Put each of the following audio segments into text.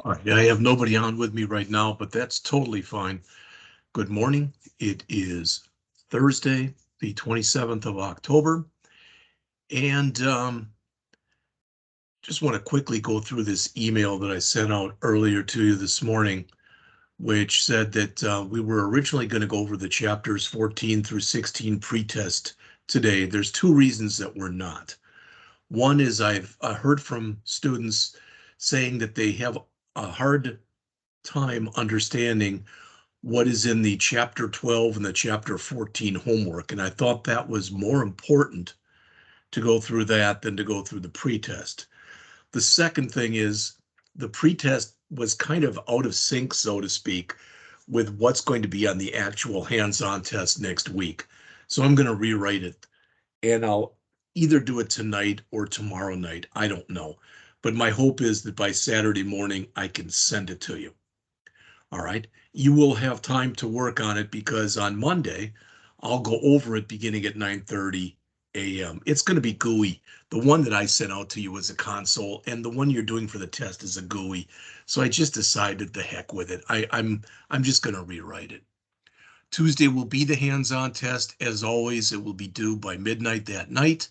All right, I have nobody on with me right now, but that's totally fine. Good morning. It is Thursday, the 27th of October, and just want to quickly go through this email that I sent out earlier to you this morning, which said that we were originally going to go over the chapters 14 through 16 pretest today. There's two reasons that we're not. One is I've heard from students saying that they have a hard time understanding what is in the chapter 12 and the chapter 14 homework. And I thought that was more important to go through that than to go through the pretest. The second thing is the pretest was kind of out of sync, so to speak, with what's going to be on the actual hands-on test next week. So I'm going to rewrite it, and I'll either do it tonight or tomorrow night. I don't know. But my hope is that by Saturday morning, I can send it to you. All right. You will have time to work on it because on Monday, I'll go over it beginning at 9:30 a.m. It's going to be GUI. The one that I sent out to you was a console, and the one you're doing for the test is a GUI. So I just decided the heck with it. I'm just going to rewrite it. Tuesday will be the hands-on test. As always, it will be due by midnight that night.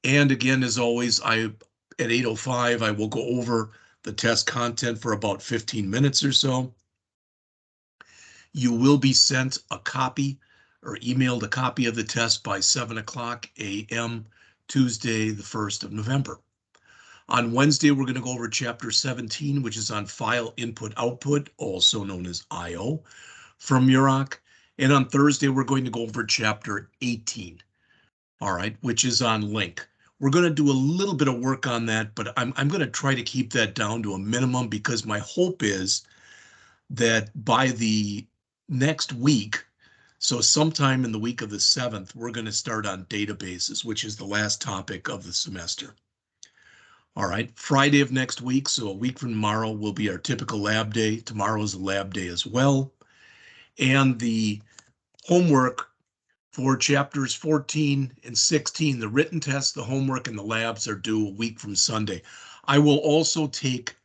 And again, as always, at 8:05, I will go over the test content for about 15 minutes or so. You will be sent a copy or emailed a copy of the test by 7 o'clock a.m. Tuesday, the 1st of November. On Wednesday, we're going to go over chapter 17, which is on file input output, also known as IO, from Muroc. And on Thursday, we're going to go over chapter 18, all right, which is on link. We're going to do a little bit of work on that, but I'm going to try to keep that down to a minimum because my hope is that by the next week, so sometime in the week of the 7th, we're going to start on databases, which is the last topic of the semester. All right, Friday of next week, so a week from tomorrow, will be our typical lab day. Tomorrow is a lab day as well. And the homework for chapters 14 and 16, the written tests, the homework, and the labs are due a week from Sunday. I will also take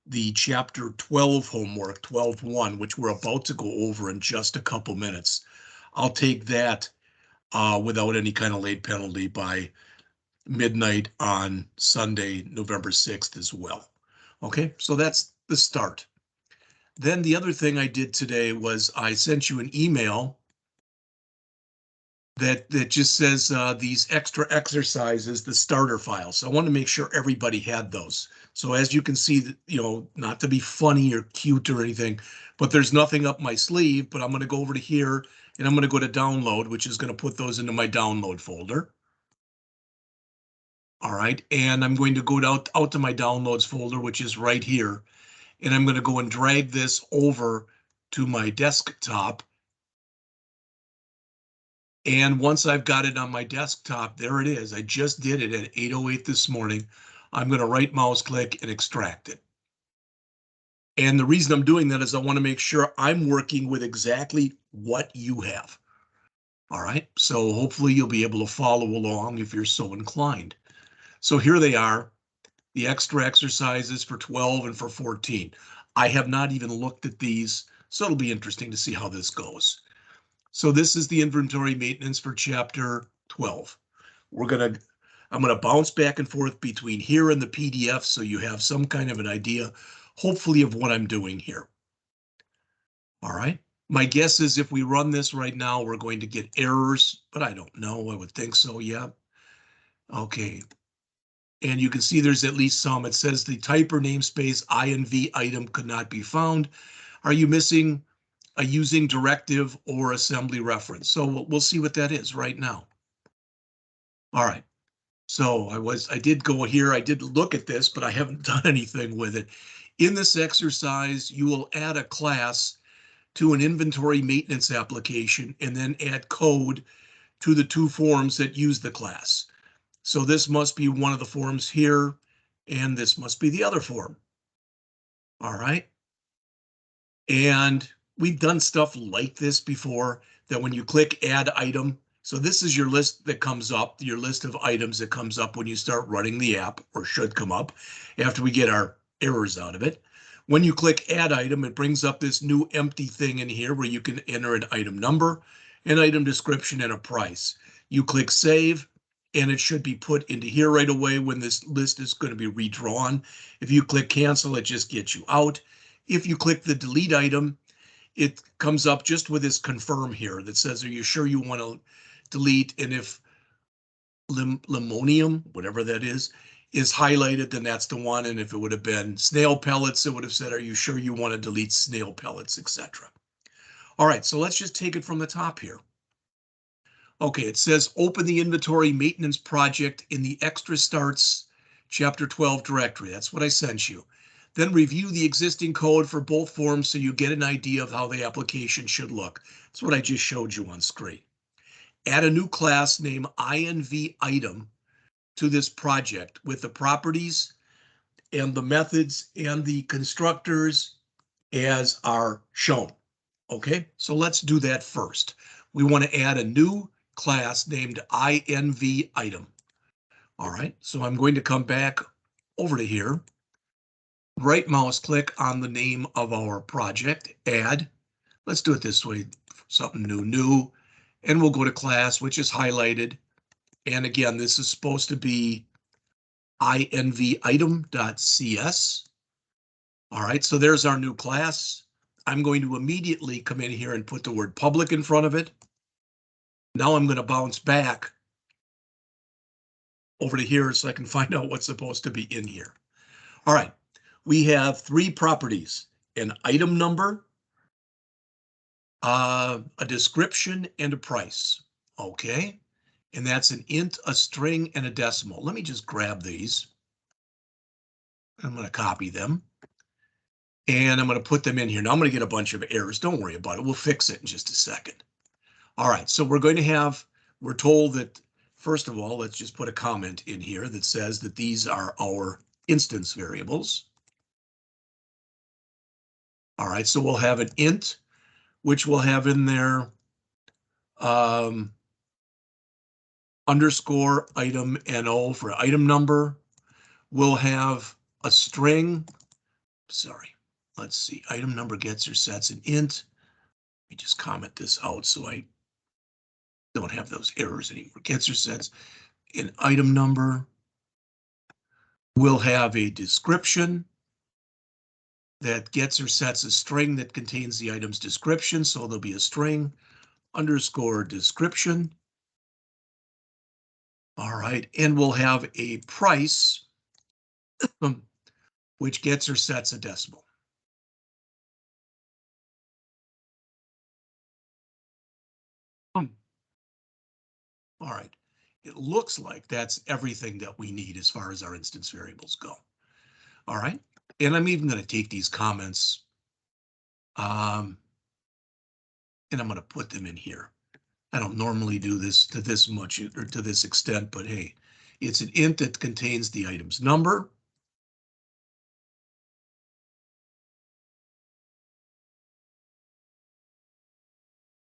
the chapter 12 homework, 12.1, which we're about to go over in just a couple minutes. I'll take that without any kind of late penalty by midnight on Sunday, November 6th as well. Okay, so that's the start. Then the other thing I did today was I sent you an email that just says these extra exercises, the starter files. So I want to make sure everybody had those. So as you can see, not to be funny or cute or anything, but there's nothing up my sleeve, but I'm going to go over to here and I'm going to go to download, which is going to put those into my download folder. All right, and I'm going to go out to my downloads folder, which is right here. And I'm going to go and drag this over to my desktop. And once I've got it on my desktop, there it is. I just did it at 8:08 this morning. I'm going to right mouse click and extract it. And the reason I'm doing that is I want to make sure I'm working with exactly what you have. All right, so hopefully you'll be able to follow along if you're so inclined. So here they are, the extra exercises for 12 and for 14. I have not even looked at these, so it'll be interesting to see how this goes. So this is the inventory maintenance for chapter 12. I'm gonna bounce back and forth between here and the PDF so you have some kind of an idea, hopefully, of what I'm doing here. All right. My guess is if we run this right now, we're going to get errors, but I don't know. I would think so, yeah. Okay. And you can see there's at least some. It says the typer namespace INV item could not be found. Are you missing a using directive or assembly reference? So we'll see what that is right now. All right. So I did go here. I did look at this, but I haven't done anything with it. In this exercise, you will add a class to an inventory maintenance application and then add code to the two forms that use the class. So this must be one of the forms here, and this must be the other form. All right. And we've done stuff like this before, that when you click add item, so this is your list that comes up, your list of items that comes up when you start running the app, or should come up after we get our errors out of it. When you click add item, it brings up this new empty thing in here where you can enter an item number, an item description, and a price. You click save, and it should be put into here right away when this list is going to be redrawn. If you click cancel, it just gets you out. If you click the delete item, it comes up just with this confirm here that says, are you sure you want to delete? And if limonium, whatever that is highlighted, then that's the one. And if it would have been snail pellets, it would have said, are you sure you want to delete snail pellets, etc. All right, so let's just take it from the top here. Okay, it says open the inventory maintenance project in the extra starts chapter 12 directory. That's what I sent you. Then review the existing code for both forms so you get an idea of how the application should look. That's what I just showed you on screen. Add a new class named INV item to this project with the properties and the methods and the constructors as are shown. Okay, so let's do that first. We want to add a new class named INV item. All right, so I'm going to come back over to here, right mouse click on the name of our project, add. Let's do it this way, something new, and we'll go to class, which is highlighted. And again, this is supposed to be invitem.cs. All right, so there's our new class. I'm going to immediately come in here and put the word public in front of it. Now I'm going to bounce back over to here so I can find out what's supposed to be in here. All right, we have three properties, an item number, a description, and a price. Okay, and that's an int, a string, and a decimal. Let me just grab these. I'm going to copy them. And I'm going to put them in here. Now I'm going to get a bunch of errors. Don't worry about it. We'll fix it in just a second. All right, so we're told that, first of all, let's just put a comment in here that says that these are our instance variables. All right, so we'll have an int, which we'll have in there underscore item NO for item number. We'll have a string. Sorry, let's see. Item number gets or sets an int. Let me just comment this out so I don't have those errors anymore. Gets or sets an item number. We'll have a description that gets or sets a string that contains the item's description. So there'll be a string underscore description. All right, and we'll have a price which gets or sets a decimal. All right, it looks like that's everything that we need as far as our instance variables go. All right, and I'm even going to take these comments and I'm going to put them in here. I don't normally do this to this much or to this extent, but hey, it's an int that contains the item's number.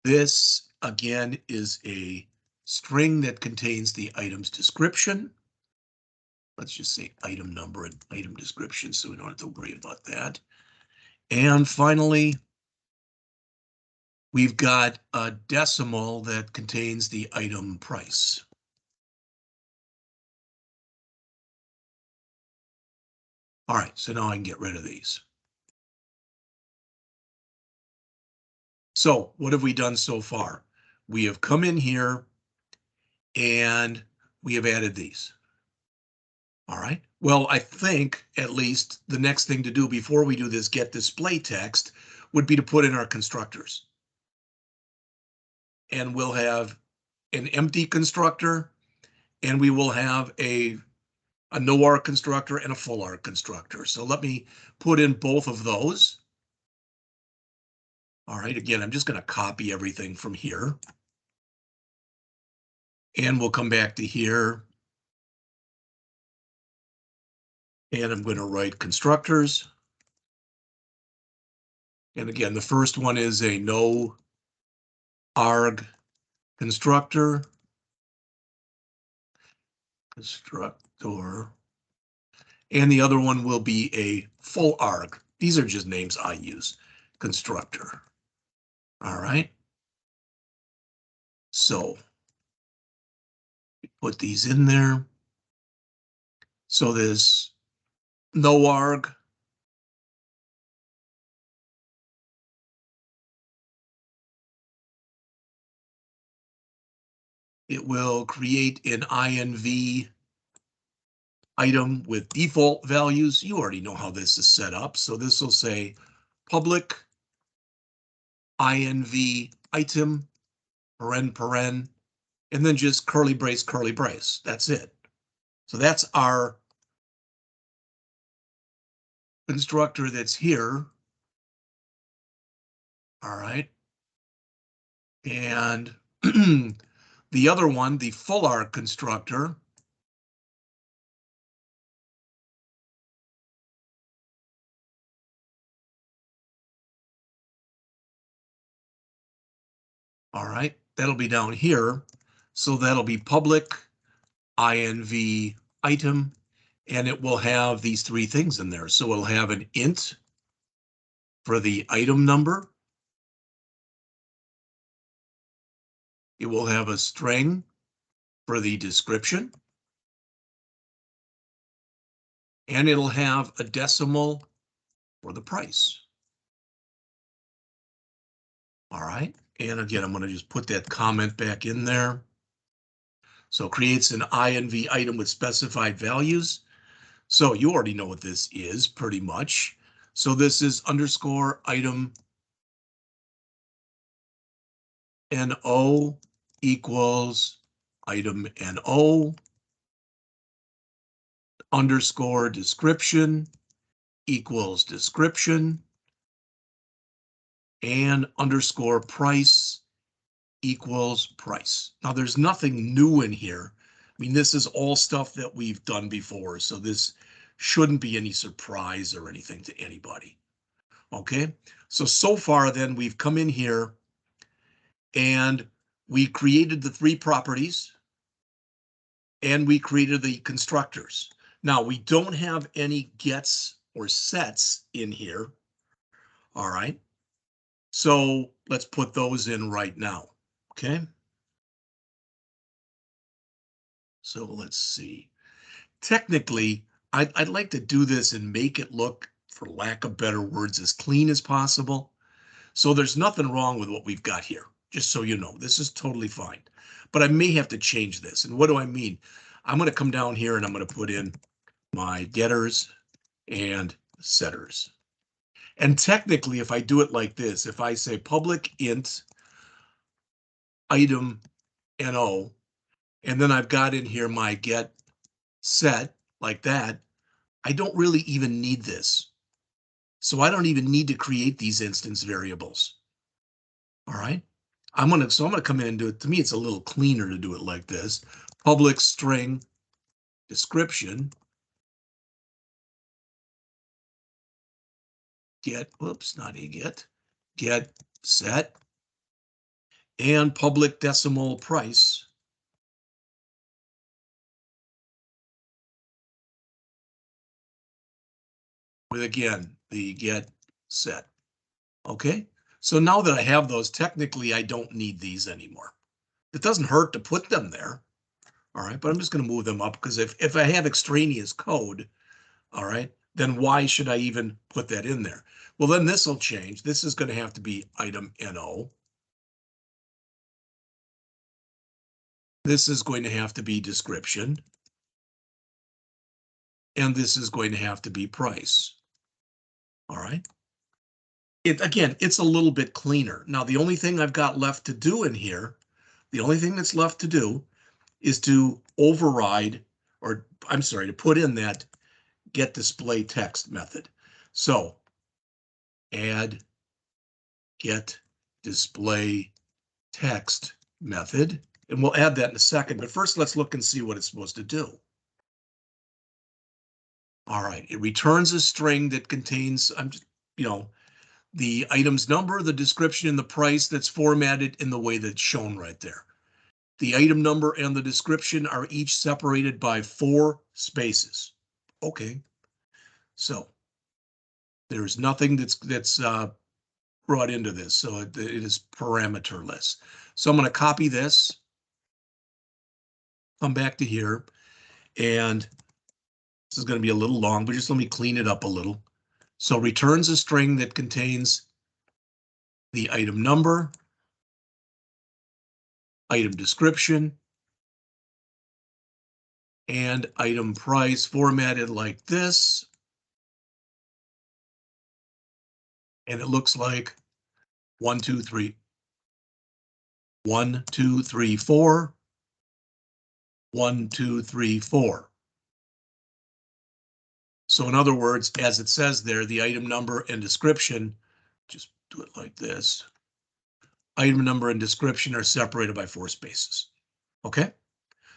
This, again, is a string that contains the item's description. Let's just say item number and item description so we don't have to worry about that. And finally, we've got a decimal that contains the item price. All right, so now I can get rid of these. So what have we done so far? We have come in here and we have added these. All right, well, I think at least the next thing to do before we do this get display text would be to put in our constructors. And we'll have an empty constructor and we will have a no arc constructor and a full arc constructor. So let me put in both of those. All right, again, I'm just going to copy everything from here. And we'll come back to here. And I'm going to write constructors. And again, the first one is a no arg constructor. And the other one will be a full arg These are just names I use. Constructor. All right. So put these in there. So this no arg. It will create an INV item with default values. You already know how this is set up. So this will say public INV item, paren, and then just curly brace. That's it. So that's our constructor that's here. All right. And the other one, the full arc constructor, all right, that'll be down here. So that'll be public INV item, and it will have these three things in there. So it'll have an int for the item number. It will have a string for the description. And it'll have a decimal for the price. All right. And again, I'm going to just put that comment back in there. So it creates an INV item with specified values. So you already know what this is pretty much. So this is underscore item NO equals item NO underscore description equals description and underscore price equals price. Now there's nothing new in here. I mean, this is all stuff that we've done before, so this shouldn't be any surprise or anything to anybody. Okay, so far then we've come in here and we created the three properties and we created the constructors. Now we don't have any gets or sets in here. All right, so let's put those in right now. Okay. So let's see. Technically, I'd like to do this and make it look, for lack of better words, as clean as possible. So there's nothing wrong with what we've got here, just so you know. This is totally fine. But I may have to change this. And what do I mean? I'm going to come down here and I'm going to put in my getters and setters. And technically, if I do it like this, if I say public int item NO, and then I've got in here my get set like that, I don't really even need this. So I don't even need to create these instance variables. All right. I'm going to come in and do it. To me, it's a little cleaner to do it like this. Public string description get, whoops, not a get set and public decimal price with, again, the get set. Okay, so now that I have those, technically I don't need these anymore. It doesn't hurt to put them there. All right, but I'm just going to move them up because if I have extraneous code, all right, then why should I even put that in there? Well, then this will change. This is going to have to be item NO. This is going to have to be description. And this is going to have to be price. All right. Again, it's a little bit cleaner. Now, the only thing I've got left to do in here, the only thing that's left to do is to override, or I'm sorry, to put in that get display text method. So add get display text method, and we'll add that in a second. But first, let's look and see what it's supposed to do. All right, it returns a string that contains, the item's number, the description, and the price that's formatted in the way that's shown right there. The item number and the description are each separated by 4 spaces. Okay, so There's nothing that's brought into this, so it is parameterless. So I'm going to copy this, come back to here, and this is going to be a little long, but just let me clean it up a little. So returns a string that contains the item number, item description, and item price formatted like this. And it looks like 1, 2, 3. 1, 2, 3, 4. 1, 2, 3, 4. So in other words, as it says there, the item number and description, just do it like this. Item number and description are separated by 4 spaces. Okay,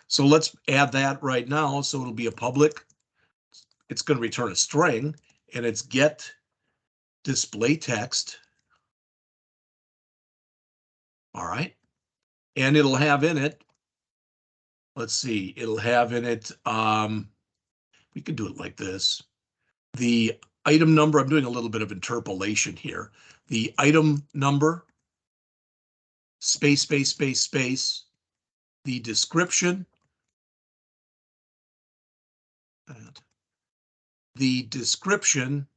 so let's add that right now. So it'll be a public. It's going to return a string, and it's get display text. All right, and it'll have in it, let's see, it'll have in it, we can do it like this. The item number, I'm doing a little bit of interpolation here. The item number, space, space, space, space, the description, and the description,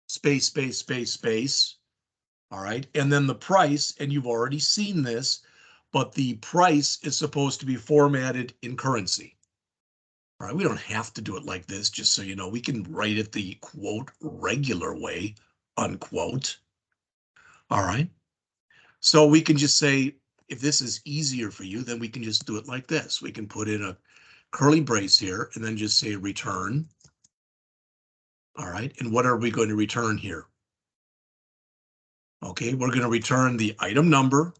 space, space, space, space. All right, and then the price, and you've already seen this, but the price is supposed to be formatted in currency. All right, we don't have to do it like this, just so you know. We can write it the quote regular way, unquote. All right, so we can just say, if this is easier for you, then we can just do it like this. We can put in a curly brace here and then just say return. All right, and what are we going to return here? Okay, we're going to return the item number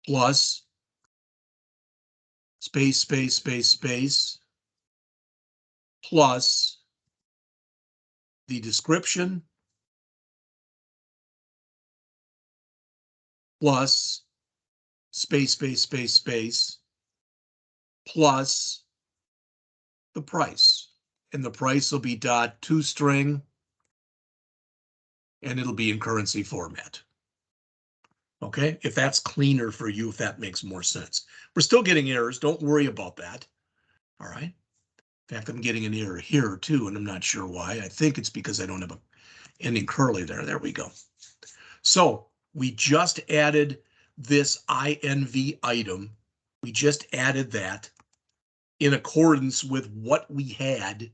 plus space, space, space, space, plus the description plus space, space, space, space, plus the price. And the price will be .toString, and it'll be in currency format. Okay, if that's cleaner for you, if that makes more sense. We're still getting errors, don't worry about that. All right. In fact, I'm getting an error here too, and I'm not sure why. I think it's because I don't have an ending curly there. There we go. So we just added this INV item. We just added that in accordance with what we had,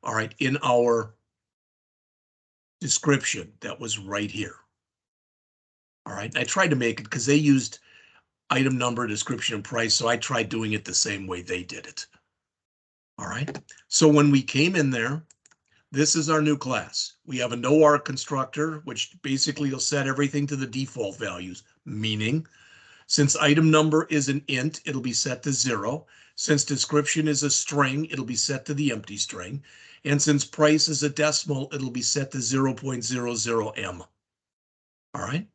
all right, in our description that was right here. All right, I tried to make it because they used item number, description, and price, so I tried doing it the same way they did it. All right, so when we came in there, this is our new class. We have a no-arg constructor, which basically will set everything to the default values, meaning since item number is an int, it'll be set to 0. Since description is a string, it'll be set to the empty string. And since price is a decimal, it'll be set to 0.00m. All right.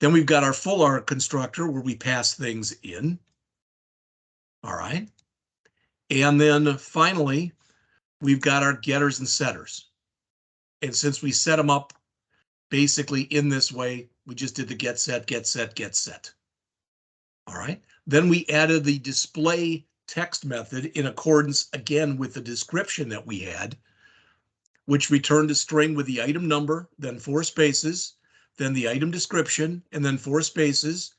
Then we've got our full arg constructor where we pass things in. All right. And then finally, we've got our getters and setters. And since we set them up basically in this way, we just did the get set, get set, get set. All right. Then we added the display text method in accordance again with the description that we had, which returned a string with the item number, then 4 spaces, then the item description, and then 4 spaces,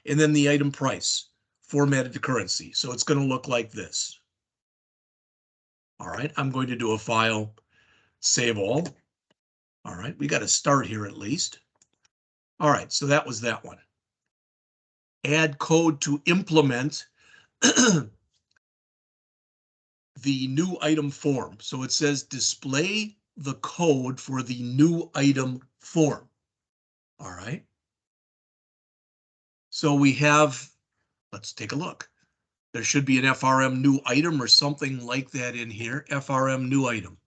and then the item price formatted to currency. So it's going to look like this. All right, I'm going to do a file, save all. All right, we got to start here at least. All right, so that was that one. Add code to implement the new item form. So it says display the code for the new item form. All right. So we have, let's take a look. There should be an FRM new item or something like that in here. FRM new item.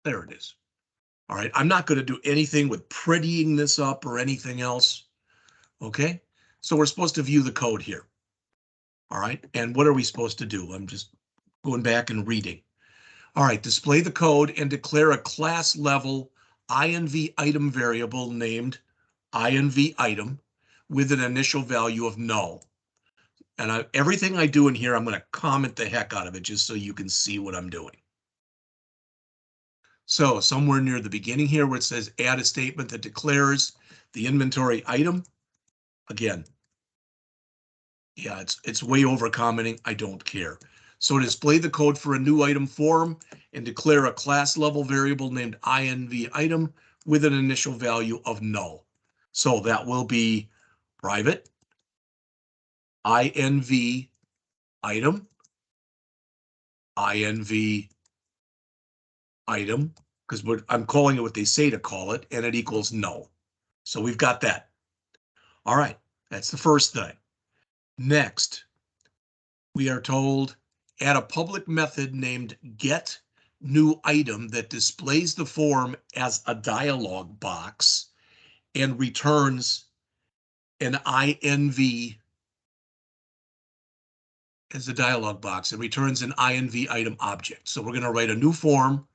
There it is. All right, I'm not going to do anything with prettying this up or anything else. Okay, so we're supposed to view the code here. All right, and what are we supposed to do? I'm just going back and reading. All right, display the code and declare a class level INV item variable named INV item with an initial value of null. And everything I do in here, I'm going to comment the heck out of it just so you can see what I'm doing. So somewhere near the beginning here where it says add a statement that declares the inventory item, again, yeah, it's way over commenting. I don't care. So display the code for a new item form and declare a class level variable named INV item with an initial value of null. So that will be private INV item, INV item, because I'm calling it what they say to call it, and it equals null. So we've got that. All right, that's the first thing. Next, we are told add a public method named get new item that displays the form as a dialog box and returns an INV as a dialog box and returns an INV item object. So we're going to write a new form.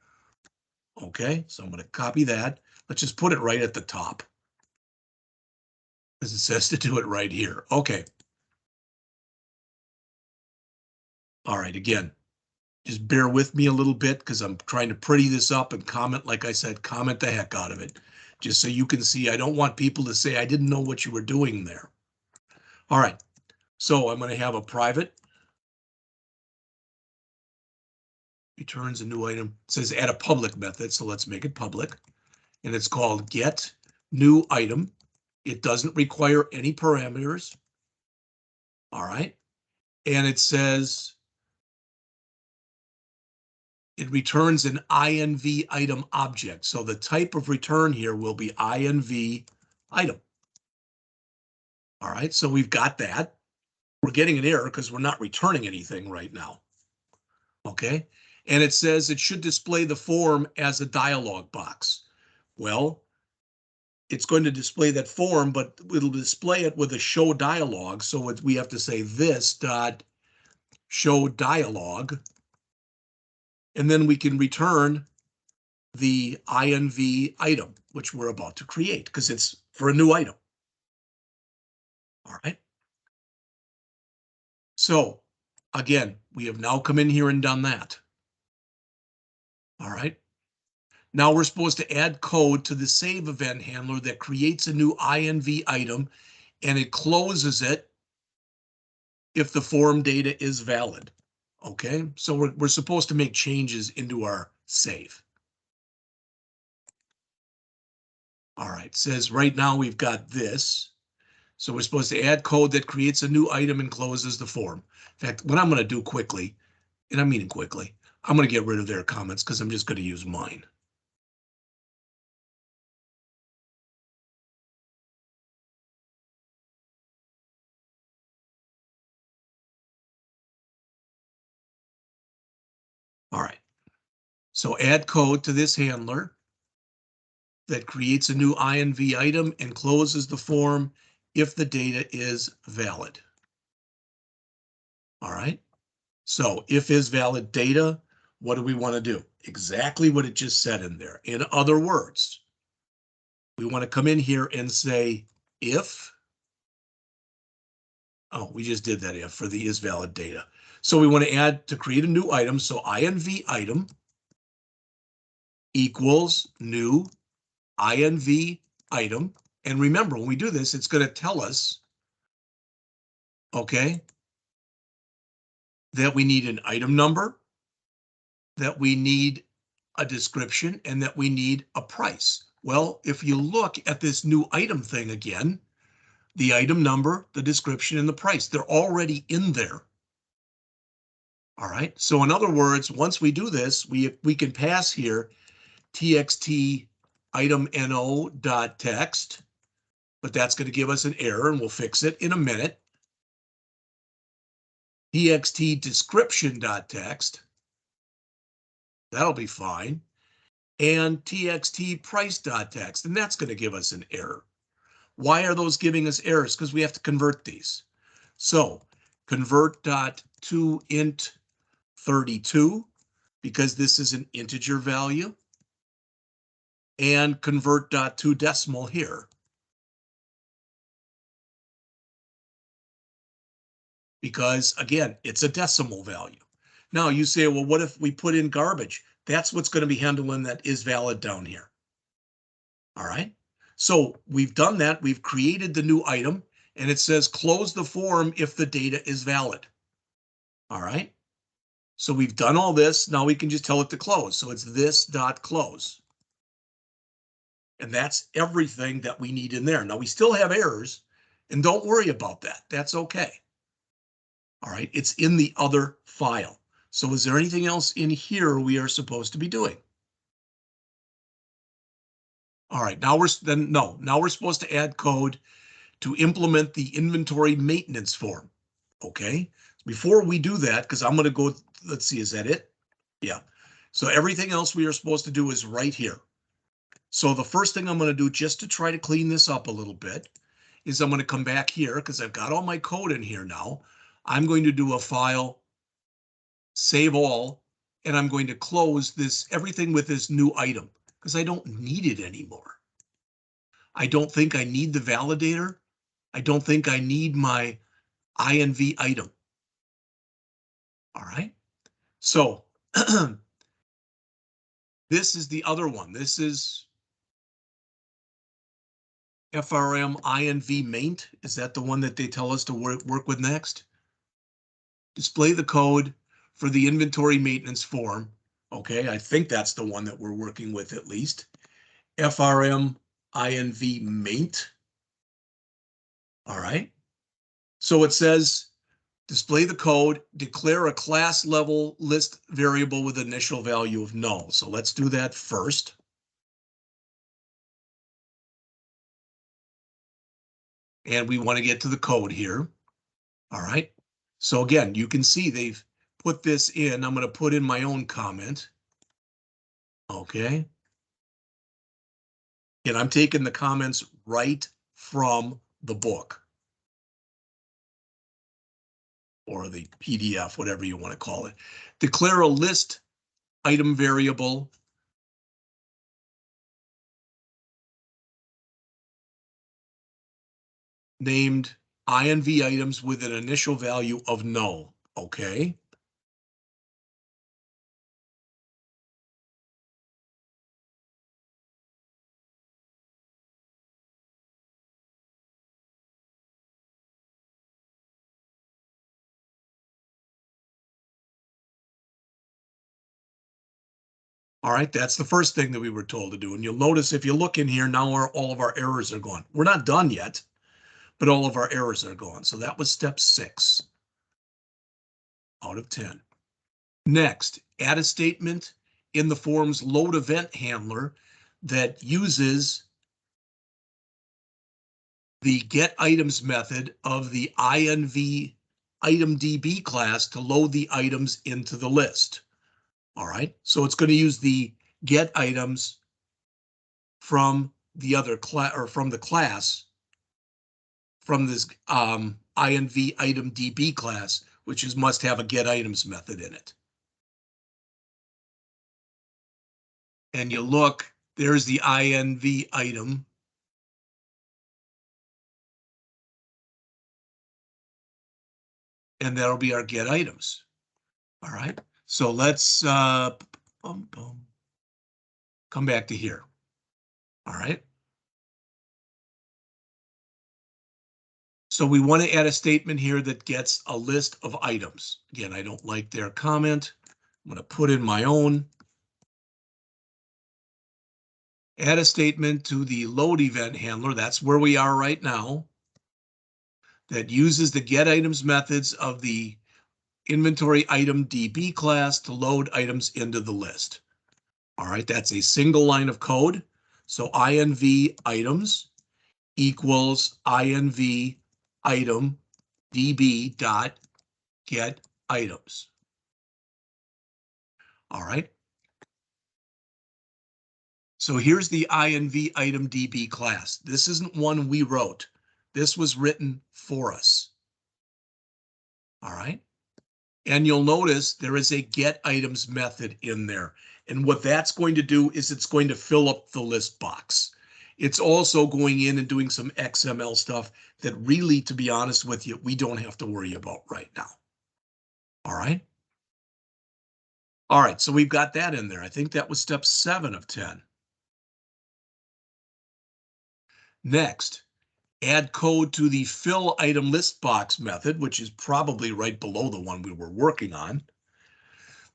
Okay, so I'm going to copy that. Let's just put it right at the top, because it says to do it right here. Okay. All right, again, just bear with me a little bit because I'm trying to pretty this up and comment, like I said, comment the heck out of it, just so you can see. I don't want people to say, I didn't know what you were doing there. All right, so I'm going to have a private returns a new item. It says add a public method, so let's make it public. And it's called get new item. It doesn't require any parameters. All right, and it says it returns an INV item object. So the type of return here will be INV item. All right, so we've got that. We're getting an error because we're not returning anything right now. Okay, and it says it should display the form as a dialog box. Well, it's going to display that form, but it'll display it with a show dialog. So we have to say this dot show dialog, and then we can return the INV item, which we're about to create because it's for a new item. All right. So again, we have now come in here and done that. All right. Now we're supposed to add code to the save event handler that creates a new INV item and it closes it if the form data is valid. Okay, so we're supposed to make changes into our save. All right, it says right now we've got this. So we're supposed to add code that creates a new item and closes the form. In fact, what I'm going to do quickly, and I'm meaning quickly, I'm going to get rid of their comments because I'm just going to use mine. All right, so add code to this handler that creates a new INV item and closes the form if the data is valid. All right, so if is valid data, what do we want to do? Exactly what it just said in there. In other words, we want to come in here and say if, oh, we just did that if for the is valid data. So we want to add to create a new item. So INV item equals new INV item. And remember, when we do this, it's going to tell us, okay, that we need an item number, that we need a description, and that we need a price. Well, if you look at this new item thing again, the item number, the description, and the price, they're already in there. All right, so in other words, once we do this, we can pass here txt item no dot text, but that's going to give us an error and we'll fix it in a minute. Txt description dot text, that'll be fine. and txt price.text, and that's going to give us an error. Why are those giving us errors? Because we have to convert these. So convert.toInt32, because this is an integer value, and convert.toDecimal here, because again, it's a decimal value. Now you say, well, what if we put in garbage? That's what's going to be handling that is valid down here. All right. So we've done that. We've created the new item, and it says close the form if the data is valid. All right. So we've done all this. Now we can just tell it to close. So it's this.close. And that's everything that we need in there. Now we still have errors, and don't worry about that. That's okay. All right. It's in the other file. So is there anything else in here we are supposed to be doing? All right. Now we're supposed to add code to implement the inventory maintenance form. Okay. Before we do that, because I'm going to go, let's see, is that it? Yeah. So everything else we are supposed to do is right here. So the first thing I'm going to do, just to try to clean this up a little bit, is I'm going to come back here because I've got all my code in here now. I'm going to do a file, save all, and I'm going to close this, everything with this new item, because I don't need it anymore. I don't think I need the validator. I don't think I need my INV item. All right. So this is the other one. This is FRM INV maint. Is that the one that they tell us to work with next? Display the code for the inventory maintenance form. Okay, I think that's the one that we're working with at least. FRM INV maint. All right. So it says display the code, declare a class level list variable with initial value of null. So let's do that first. And we want to get to the code here. All right. So again, you can see they've put this in. I'm going to put in my own comment. Okay. And I'm taking the comments right from the book or the PDF, whatever you want to call it. Declare a list item variable named INV items with an initial value of null. Okay. All right, that's the first thing that we were told to do. And you'll notice if you look in here, now all of our errors are gone. We're not done yet, but all of our errors are gone. So that was step 6 out of 10. Next, add a statement in the form's load event handler that uses the get items method of the INV item DB class to load the items into the list. All right, so it's going to use the get items from the other class or from the class from this INV item DB class, which is must have a get items method in it. And you look, there's the INV item. And that'll be our get items. All right. So let's come back to here. All right. So we want to add a statement here that gets a list of items. Again, I don't like their comment. I'm going to put in my own. Add a statement to the load event handler. That's where we are right now. That uses the get items methods of the inventory item DB class to load items into the list. All right, that's a single line of code. So INV items equals INV item DB dot get items. All right. So here's the INV item DB class. This isn't one we wrote. This was written for us. All right. And you'll notice there is a get items method in there. And what that's going to do is it's going to fill up the list box. It's also going in and doing some XML stuff that really, to be honest with you, we don't have to worry about right now. All right. All right, so we've got that in there. I think that was step 7 of 10. Next, add code to the fill item list box method, which is probably right below the one we were working on,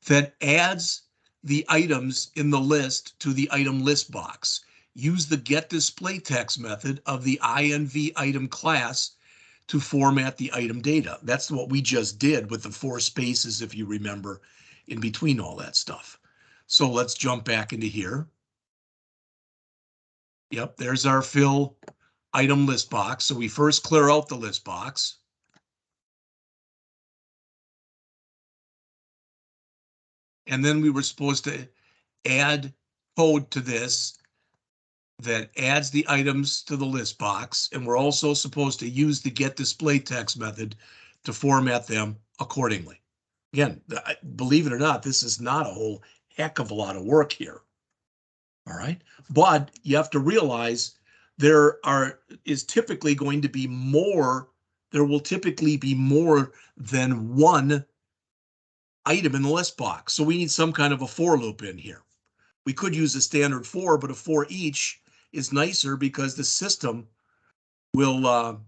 that adds the items in the list to the item list box. Use the get display text method of the INV item class to format the item data. That's what we just did with the 4 spaces, if you remember, in between all that stuff. So let's jump back into here. Yep, there's our fill item list box. So we first clear out the list box. And then we were supposed to add code to this that adds the items to the list box. And we're also supposed to use the get display text method to format them accordingly. Again, believe it or not, this is not a whole heck of a lot of work here. All right. But you have to realize there is typically going to be more. There will typically be more than one item in the list box. So we need some kind of a for loop in here. We could use a standard for, but a for each is nicer because the system will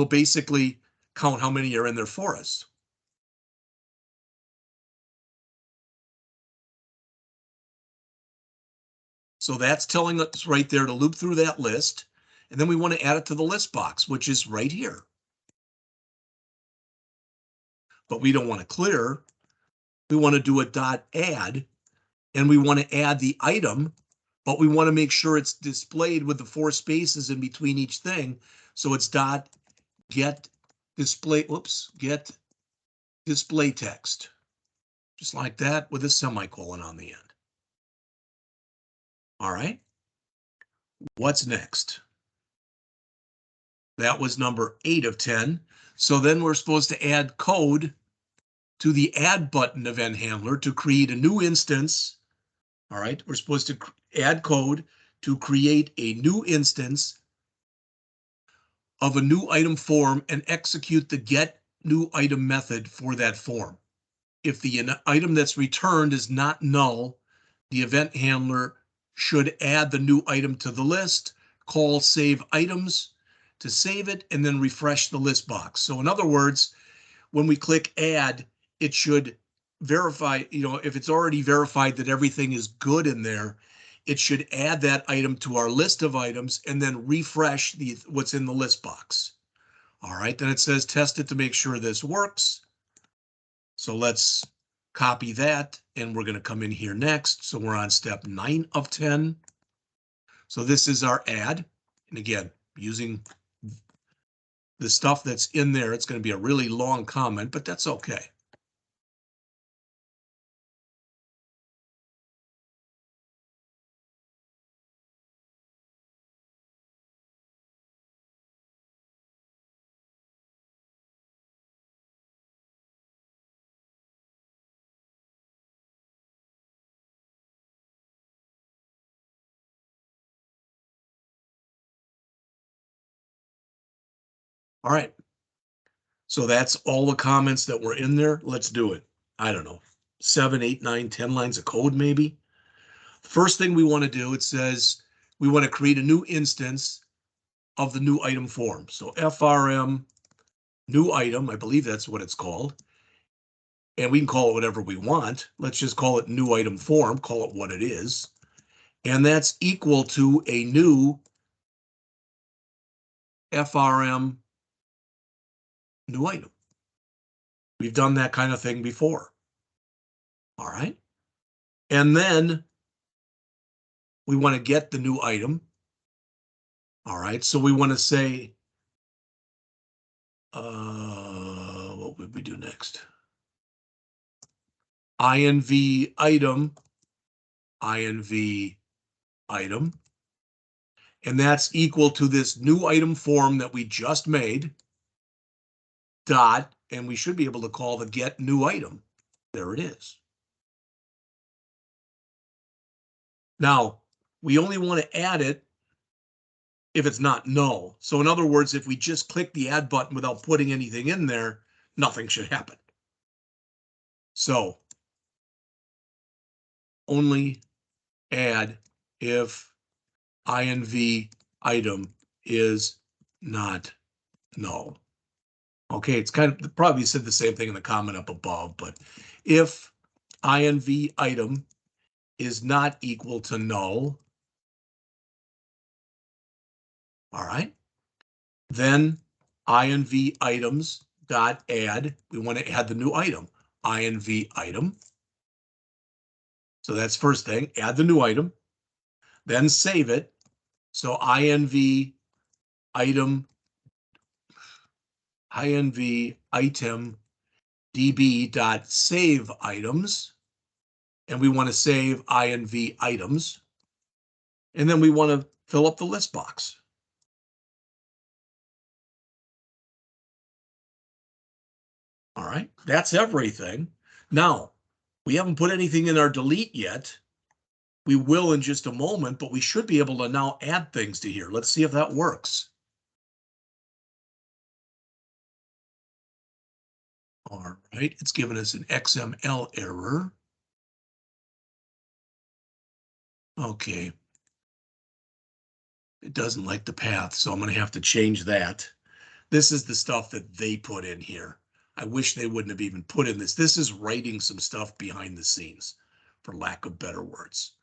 basically count how many are in there for us. So that's telling us right there to loop through that list. And then we want to add it to the list box, which is right here. But we don't want to clear. We want to do a dot add, and we want to add the item, but we want to make sure it's displayed with the 4 spaces in between each thing. So it's dot get display, get display text, just like that with a semicolon on the end. All right. What's next? That was number 8 of 10. So then we're supposed to add code to the add button event handler to create a new instance. All right, we're supposed to add code to create a new instance of a new item form and execute the get new item method for that form. If the item that's returned is not null, the event handler should add the new item to the list, call save items to save it, and then refresh the list box. So in other words, when we click add, it should verify, if it's already verified that everything is good in there, it should add that item to our list of items and then refresh what's in the list box. All right, then it says test it to make sure this works. So let's copy that, and we're going to come in here next. So we're on step 9 of 10. So this is our add. And again, using the stuff that's in there, it's going to be a really long comment, but that's okay. All right. So that's all the comments that were in there. Let's do it. I don't know, 7, 8, 9, 10 lines of code, maybe. First thing we want to do, it says we want to create a new instance of the new item form. So FRM new item, I believe that's what it's called. And we can call it whatever we want. Let's just call it new item form, call it what it is. And that's equal to a new FRM new item. We've done that kind of thing before. All right. And then we want to get the new item. All right. So we want to say, what would we do next? INV item, INV item. And that's equal to this new item form that we just made, dot, and we should be able to call the get new item. There it is. Now, we only want to add it if it's not null. So in other words, if we just click the add button without putting anything in there, nothing should happen. So only add if INV item is not null. Okay, it's kind of probably said the same thing in the comment up above, but if INV item is not equal to null, all right, then INV items dot add, we want to add the new item, INV item. So that's first thing, add the new item, then save it. So INV item item db dot save items, and we want to save INV items, and then we want to fill up the list box. All right, that's everything. Now, we haven't put anything in our delete yet. We will in just a moment, but we should be able to now add things to here. Let's see if that works. All right, it's given us an XML error. Okay. It doesn't like the path, so I'm going to have to change that. This is the stuff that they put in here. I wish they wouldn't have even put in this. This is writing some stuff behind the scenes, for lack of better words.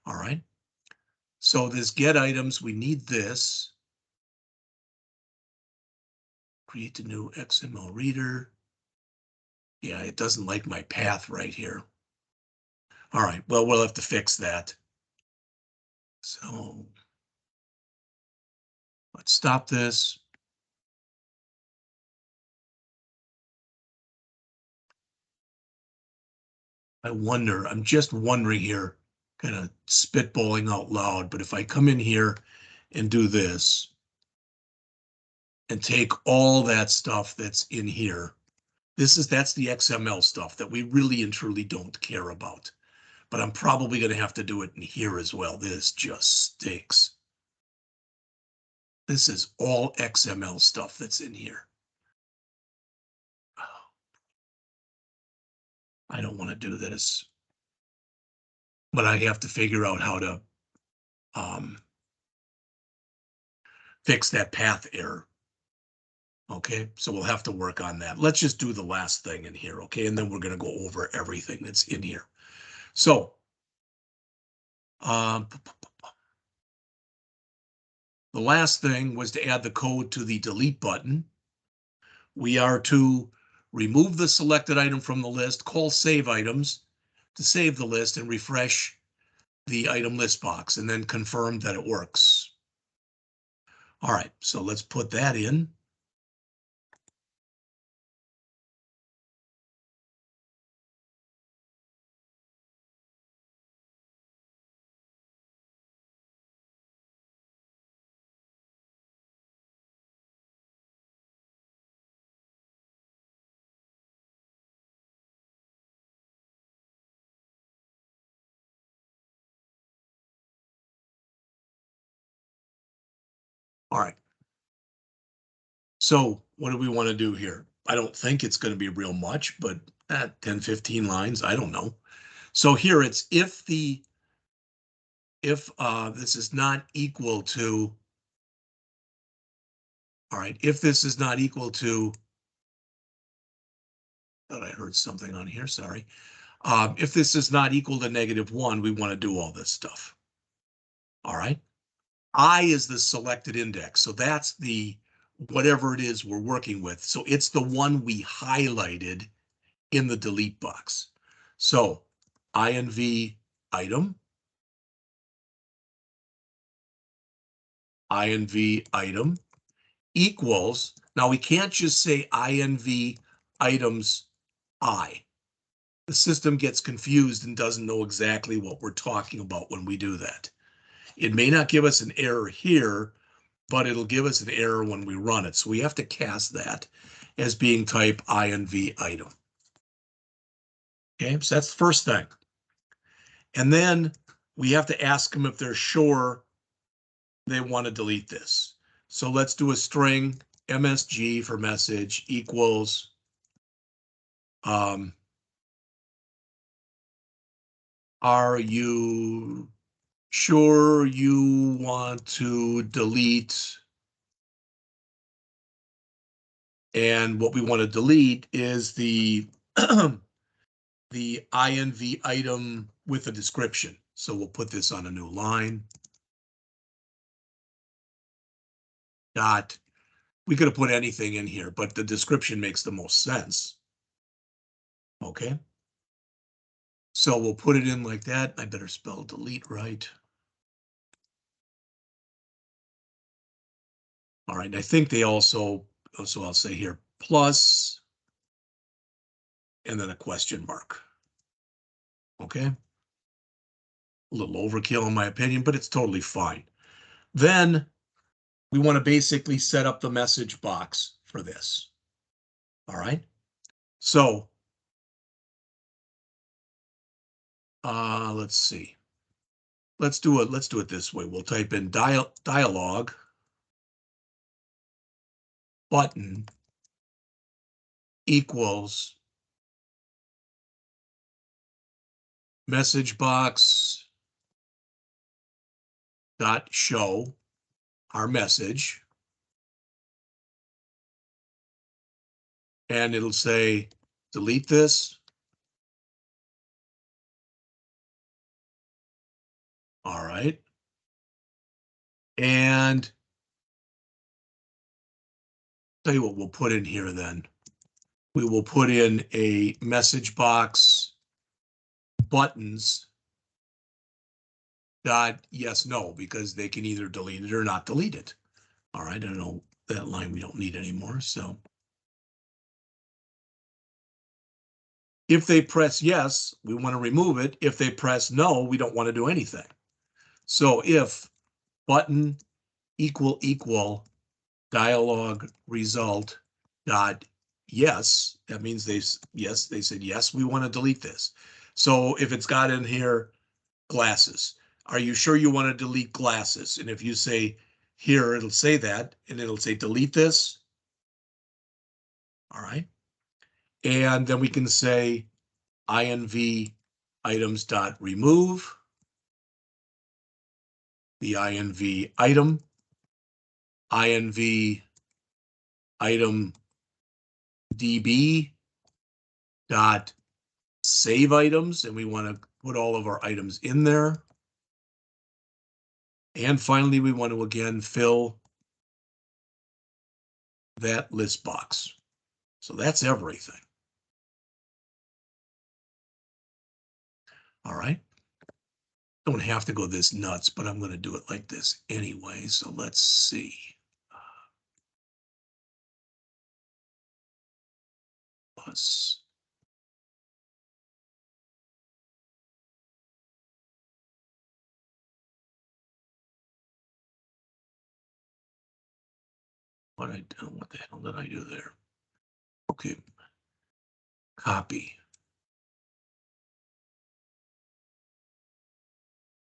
All right. So this get items, we need this. Create a new XML reader. Yeah, it doesn't like my path right here. All right, well, we'll have to fix that. So let's stop this. I'm just wondering here, kind of spitballing out loud, but if I come in here and do this and take all that stuff that's in here, that's the XML stuff that we really and truly don't care about. But I'm probably going to have to do it in here as well. This just stinks. This is all XML stuff that's in here. I don't want to do this, but I have to figure out how to fix that path error. Okay, so we'll have to work on that. Let's just do the last thing in here, okay? And then we're going to go over everything that's in here. So, the last thing was to add the code to the delete button. We are to remove the selected item from the list, call save items to save the list and refresh the item list box, and then confirm that it works. All right, so let's put that in. All right. So what do we want to do here? I don't think it's going to be real much, but 10, 15 lines, I don't know. So here it's if this is not equal to, all right, if this is not equal to, thought I heard something on here, sorry. If this is not equal to -1, we want to do all this stuff. All right. I is the selected index. So that's the whatever it is we're working with. So it's the one we highlighted in the delete box. So INV item, INV item equals, now we can't just say INV items I. The system gets confused and doesn't know exactly what we're talking about when we do that. It may not give us an error here, but it'll give us an error when we run it. So we have to cast that as being type INV item. Okay, so that's the first thing. And then we have to ask them if they're sure they want to delete this. So let's do a string MSG for message equals are you sure you want to delete? And what we want to delete is the the INV item with a description. So we'll put this on a new line. Dot. We could have put anything in here, but the description makes the most sense. Okay. So we'll put it in like that. I better spell delete right. All right. I think they also, so I'll say here plus, and then a question mark. Okay. A little overkill in my opinion, but it's totally fine. Then we want to basically set up the message box for this. All right. So let's see. Let's do it this way. We'll type in dialogue button equals message box dot show our message, and it'll say delete this. All right. And tell you what we'll put in here then. We will put in a message box buttons dot yes, no, because they can either delete it or not delete it. All right, I don't know, that line we don't need anymore. So if they press yes, we want to remove it. If they press no, we don't want to do anything. So if button equal dialog result dot yes, that means they said yes, we want to delete this. So if it's got in here glasses, are you sure you want to delete glasses? And if you say here, it'll say that, and it'll say delete this. All right. And then we can say INV items dot remove the INV item, INV item DB dot save items, and we want to put all of our items in there. And finally, we want to again fill that list box. So that's everything. All right. Don't have to go this nuts, but I'm going to do it like this anyway. So let's see. Plus. What the hell did I do there? Okay. Copy.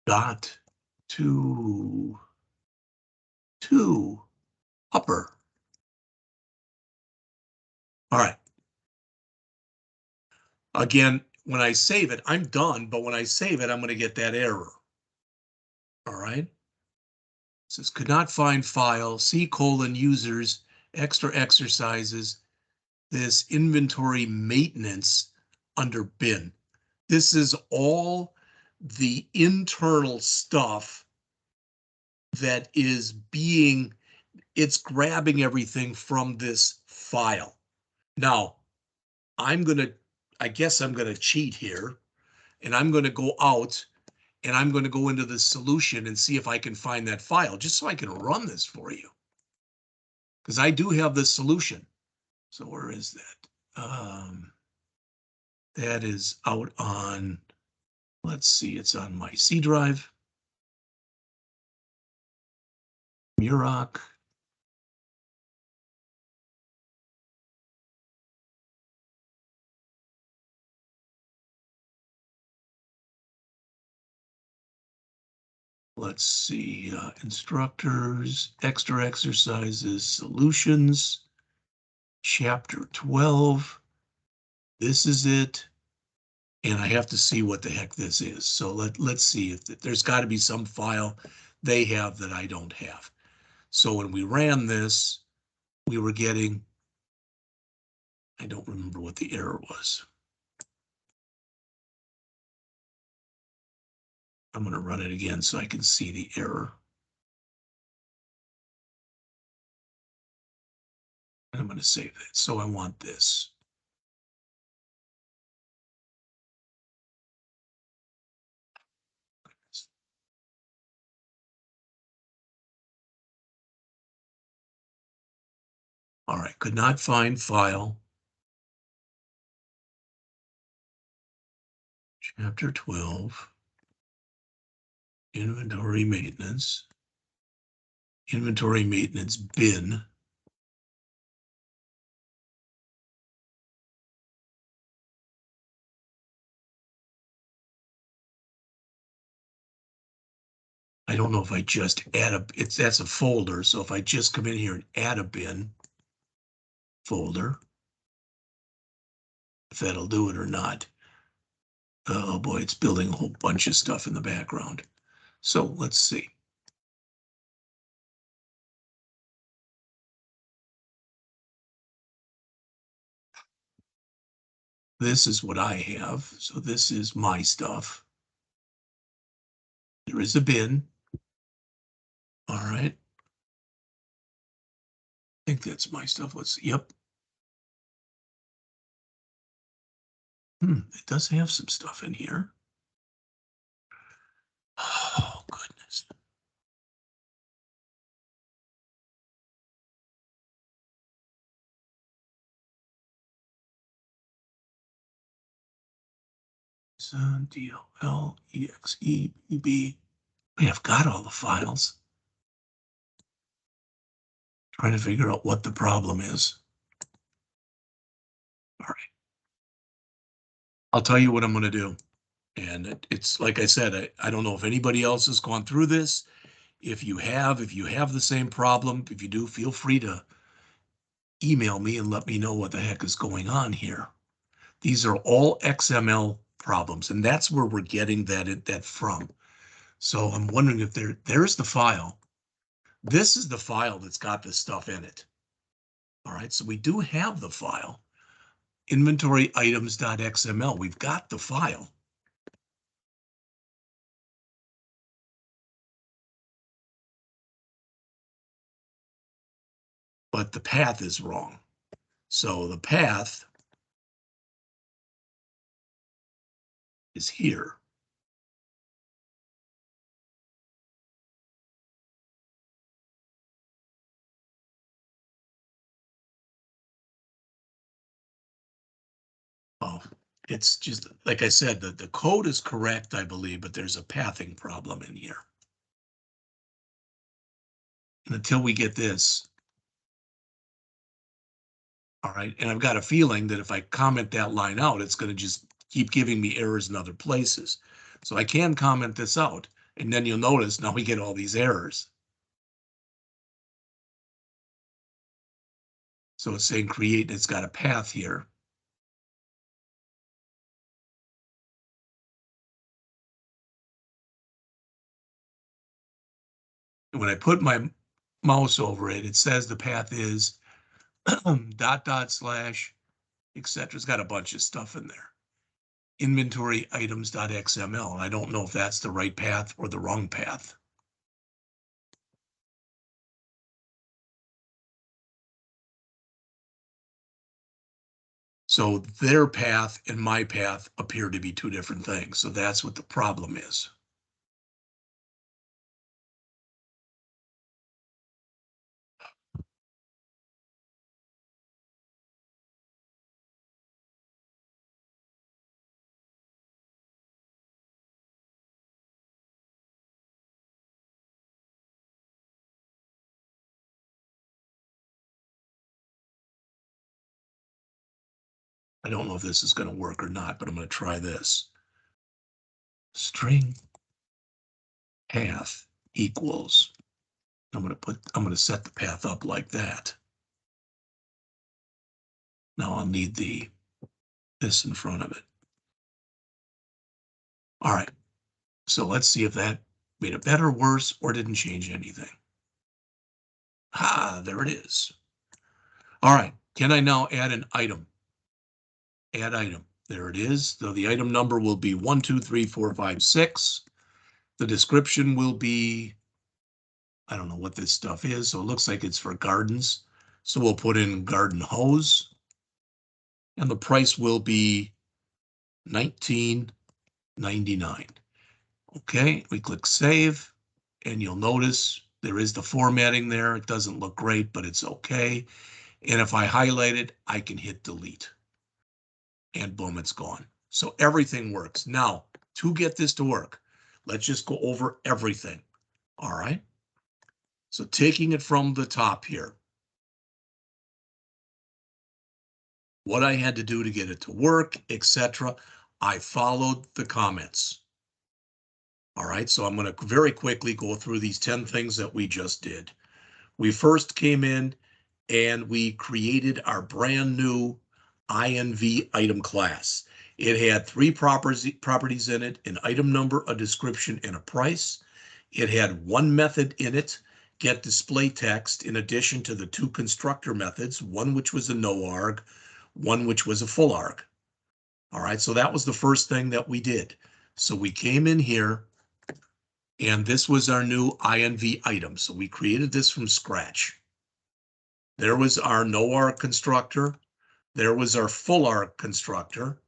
Dot to upper. All right. Again, when I save it, I'm done, but when I save it, I'm going to get that error. All right. It says could not find file, C:users, extra exercises, this inventory maintenance under bin. This is all the internal stuff that is it's grabbing everything from this file. Now, I guess I'm going to cheat here, and I'm going to go out and I'm going to go into the solution and see if I can find that file just so I can run this for you. Because I do have the solution. So where is that? That is out on, let's see, it's on my C drive. Muroc. Let's see, instructors, extra exercises, solutions, chapter 12. This is it. And I have to see what the heck this is. So let's see if there's got to be some file they have that I don't have. So when we ran this, we were getting, I don't remember what the error was. I'm going to run it again so I can see the error. And I'm going to save it. So I want this. All right, could not find file. Chapter 12, inventory maintenance bin. I don't know if I just add that's a folder. So if I just come in here and add a bin folder, if that'll do it or not. Oh boy, it's building a whole bunch of stuff in the background. So let's see. This is what I have. So this is my stuff. There is a bin. All right. I think that's my stuff. Let's see. Yep. It does have some stuff in here. Oh, goodness. DLLEXEB. I have got all the files. Trying to figure out what the problem is. All right. I'll tell you what I'm going to do. And it's like I said, I don't know if anybody else has gone through this. If you have the same problem, if you do, feel free to email me and let me know what the heck is going on here. These are all XML problems, and that's where we're getting that from. So I'm wondering if there's the file. This is the file that's got this stuff in it. All right, so we do have the file, inventory items.xml. We've got the file. But the path is wrong. So the path is here. Oh, it's just, like I said, the code is correct, I believe, but there's a pathing problem in here. And until we get this, all right, and I've got a feeling that if I comment that line out, it's going to just keep giving me errors in other places. So I can comment this out, and then you'll notice now we get all these errors. So it's saying create, and it's got a path here. And when I put my mouse over it, it says the path is ... etc. It's got a bunch of stuff in there. Inventory items.xml. And I don't know if that's the right path or the wrong path. So their path and my path appear to be two different things. So that's what the problem is. I don't know if this is going to work or not, but I'm going to try this. String path equals. I'm going to set the path up like that. Now I'll need this in front of it. All right. So let's see if that made it better, worse, or didn't change anything. There it is. All right. Can I now add an item? Add item. There it is. So the item number will be 1, 2, 3, 4, 5, 6. The description will be, I don't know what this stuff is, so it looks like it's for gardens. So we'll put in garden hose. And the price will be $19.99. Okay, we click save, and you'll notice there is the formatting there. It doesn't look great, but it's okay. And if I highlight it, I can hit delete. And boom, it's gone. So everything works. Now, to get this to work, let's just go over everything. All right. So taking it from the top here, what I had to do to get it to work, etc. I followed the comments. All right, so I'm going to very quickly go through these 10 things that we just did. We first came in and we created our brand new INV item class. It had 3 properties in it: an item number, a description, and a price. It had 1 method in it, get display text, in addition to the 2 constructor methods, one which was a no arg, one which was a full arg. All right, so that was the first thing that we did. So we came in here, and this was our new INV item. So we created this from scratch. There was our no arg constructor. There was our full arg constructor.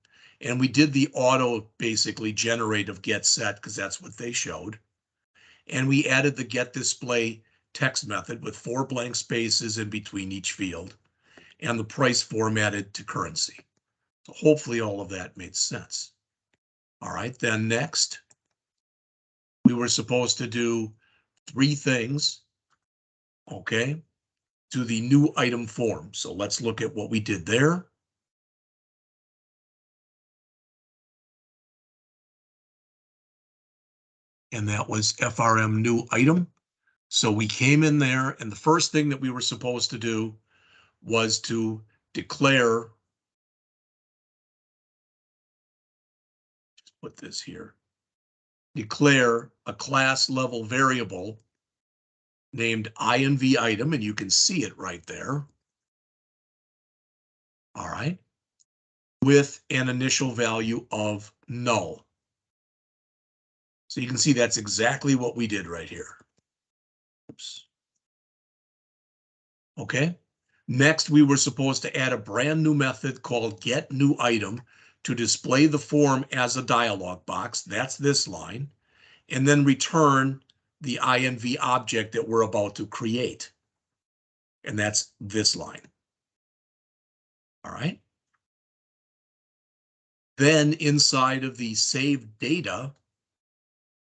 And we did the auto basically generate of get set because that's what they showed. And we added the get display text method with 4 blank spaces in between each field and the price formatted to currency. So hopefully all of that made sense. All right, then next, we were supposed to do 3 things, okay, to the new item form. So let's look at what we did there. And that was FRM new item. So we came in there, and the first thing that we were supposed to do was to declare, just put this here, declare a class level variable named INV item, and you can see it right there. All right, with an initial value of null. So you can see that's exactly what we did right here. Oops. Okay. Next, we were supposed to add a brand new method called get new item to display the form as a dialog box. That's this line. And then return the INV object that we're about to create. And that's this line. All right. Then inside of the saved data,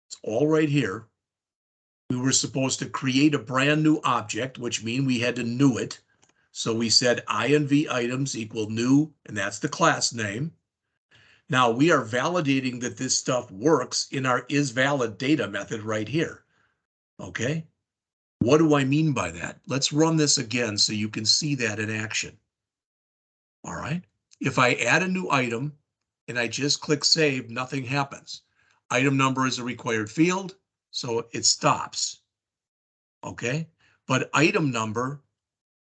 it's all right here. We were supposed to create a brand new object, which means we had to new it. So we said INV items equal new, and that's the class name. Now we are validating that this stuff works in our isValidData method right here. Okay. What do I mean by that? Let's run this again so you can see that in action. All right. If I add a new item and I just click save, nothing happens. Item number is a required field, so it stops. Okay. But item number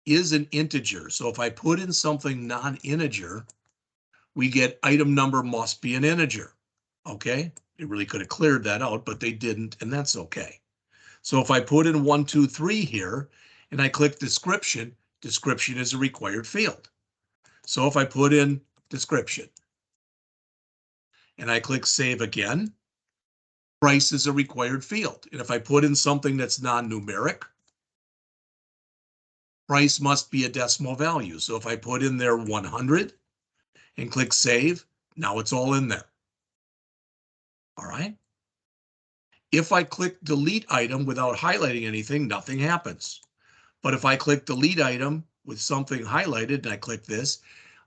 is an integer. So if I put in something non-integer, we get item number must be an integer. Okay. They really could have cleared that out, but they didn't, and that's okay. So if I put in 1, 2, 3 here, and I click description, description is a required field. So if I put in description, and I click save again, price is a required field. And if I put in something that's non-numeric, price must be a decimal value. So if I put in there 100 and click save, now it's all in there. All right. If I click delete item without highlighting anything, nothing happens. But if I click delete item with something highlighted and I click this,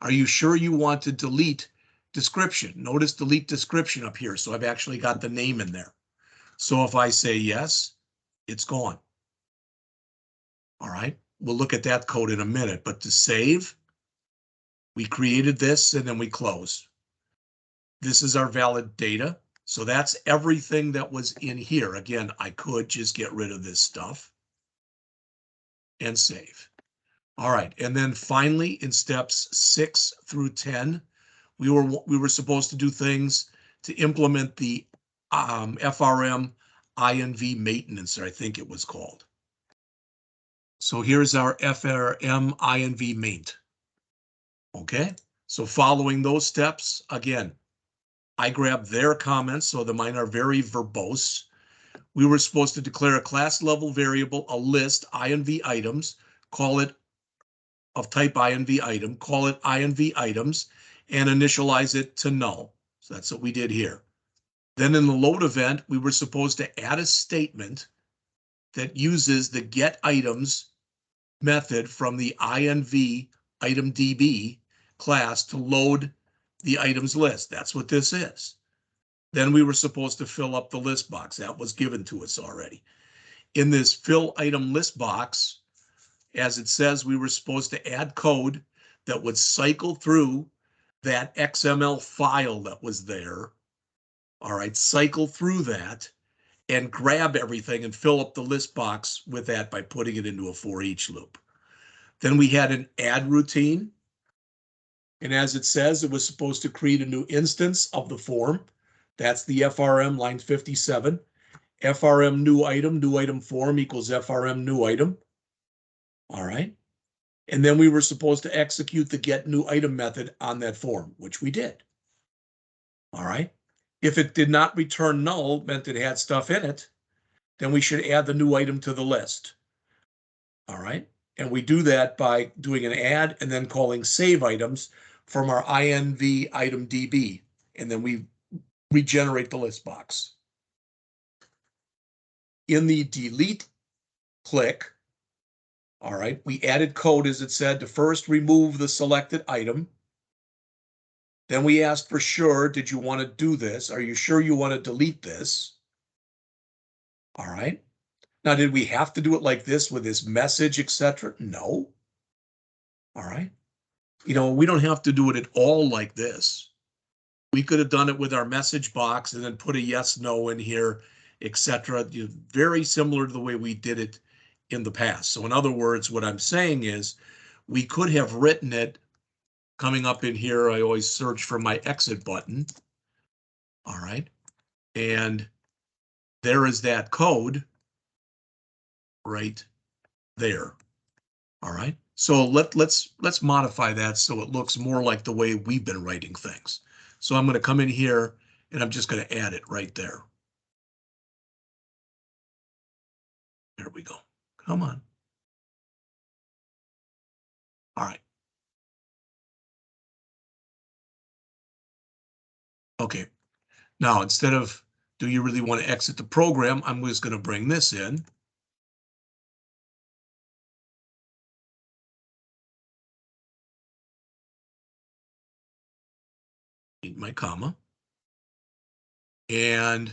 Are you sure you want to delete description? Notice delete description up here. So I've actually got the name in there. So if I say yes, it's gone. All right, we'll look at that code in a minute, but to save, we created this and then we close. This is our valid data. So that's everything that was in here. Again, I could just get rid of this stuff and save. All right, and then finally in steps 6 through 10, we were supposed to do things to implement the FRM INV maintenance, I think it was called. So here's our FRM INV maint. Okay, so following those steps, again, I grabbed their comments, so the mine are very verbose. We were supposed to declare a class level variable, a list, INV items, call it of type INV item, call it INV items, and initialize it to null. So that's what we did here. Then in the load event, we were supposed to add a statement that uses the get items method from the INV item DB class to load the items list. That's what this is. Then we were supposed to fill up the list box. That was given to us already. In this fill item list box, as it says, we were supposed to add code that would cycle through that XML file that was there. All right, cycle through that and grab everything and fill up the list box with that by putting it into a for each loop. Then we had an add routine. And as it says, it was supposed to create a new instance of the form. That's the FRM line 57. FRM new item form equals FRM new item. All right. And then we were supposed to execute the get new item method on that form, which we did. All right. If it did not return null, meant it had stuff in it, then we should add the new item to the list. All right. And we do that by doing an add and then calling save items from our INV item DB. And then we regenerate the list box. In the delete click, all right, we added code, as it said, to first remove the selected item. Then we asked for sure, did you want to do this? Are you sure you want to delete this? All right. Now, did we have to do it like this with this message, etc.? No. All right. You know, we don't have to do it at all like this. We could have done it with our message box and then put a yes, no in here, etc. Very similar to the way we did it in the past. So in other words, what I'm saying is we could have written it coming up in here. I always search for my exit button. All right. And there is that code right there. All right. So let's modify that so it looks more like the way we've been writing things. So I'm going to come in here and I'm just going to add it right there. There we go. Come on. All right. Okay. Now, instead of do you really want to exit the program, I'm just going to bring this in. Need my comma. And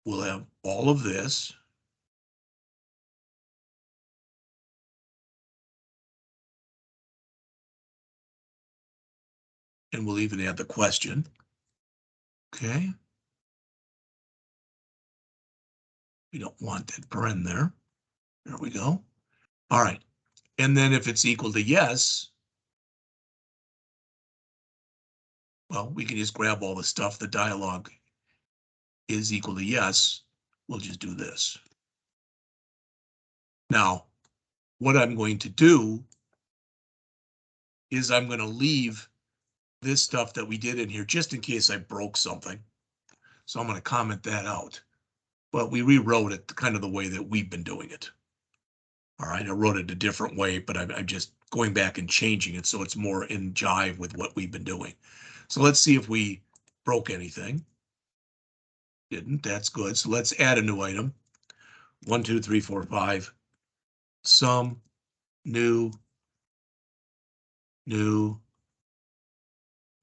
we'll have all of this. And we'll even add the question. Okay. We don't want that paren there. There we go. All right. And then if it's equal to yes, well, we can just grab all the stuff. The dialog is equal to yes. We'll just do this. Now, what I'm going to do is I'm going to leave this stuff that we did in here just in case I broke something. So I'm going to comment that out. But we rewrote it kind of the way that we've been doing it. All right, I wrote it a different way, but I'm just going back and changing it so it's more in jive with what we've been doing. So let's see if we broke anything. Didn't. That's good. So let's add a new item. 1, 2, 3, 4, 5. Some new new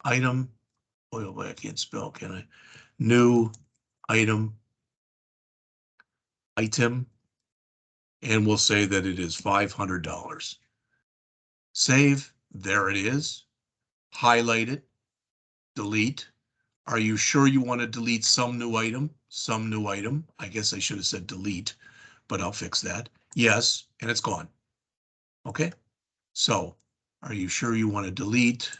item. Oh, I can't spell, can I? New item, and we'll say that it is $500. Save, there it is. Highlight it, delete. Are you sure you want to delete some new item? Some new item. I guess I should have said delete, but I'll fix that. Yes, and it's gone. Okay, so are you sure you want to delete?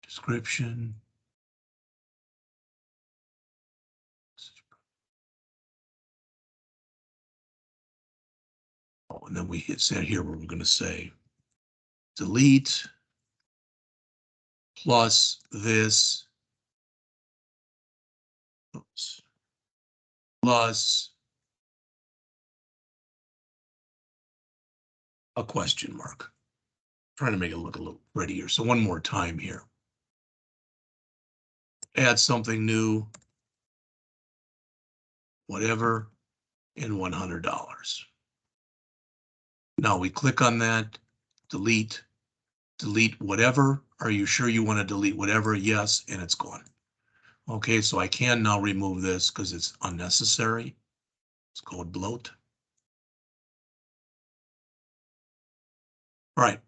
Description. Oh, and then we hit set here where we're going to say delete plus this plus a question mark. Trying to make it look a little prettier. So one more time here. Add something new, whatever, and $100. Now we click on that, delete whatever. Are you sure you want to delete whatever? Yes, and it's gone. Okay, so I can now remove this because it's unnecessary. It's called bloat. All right.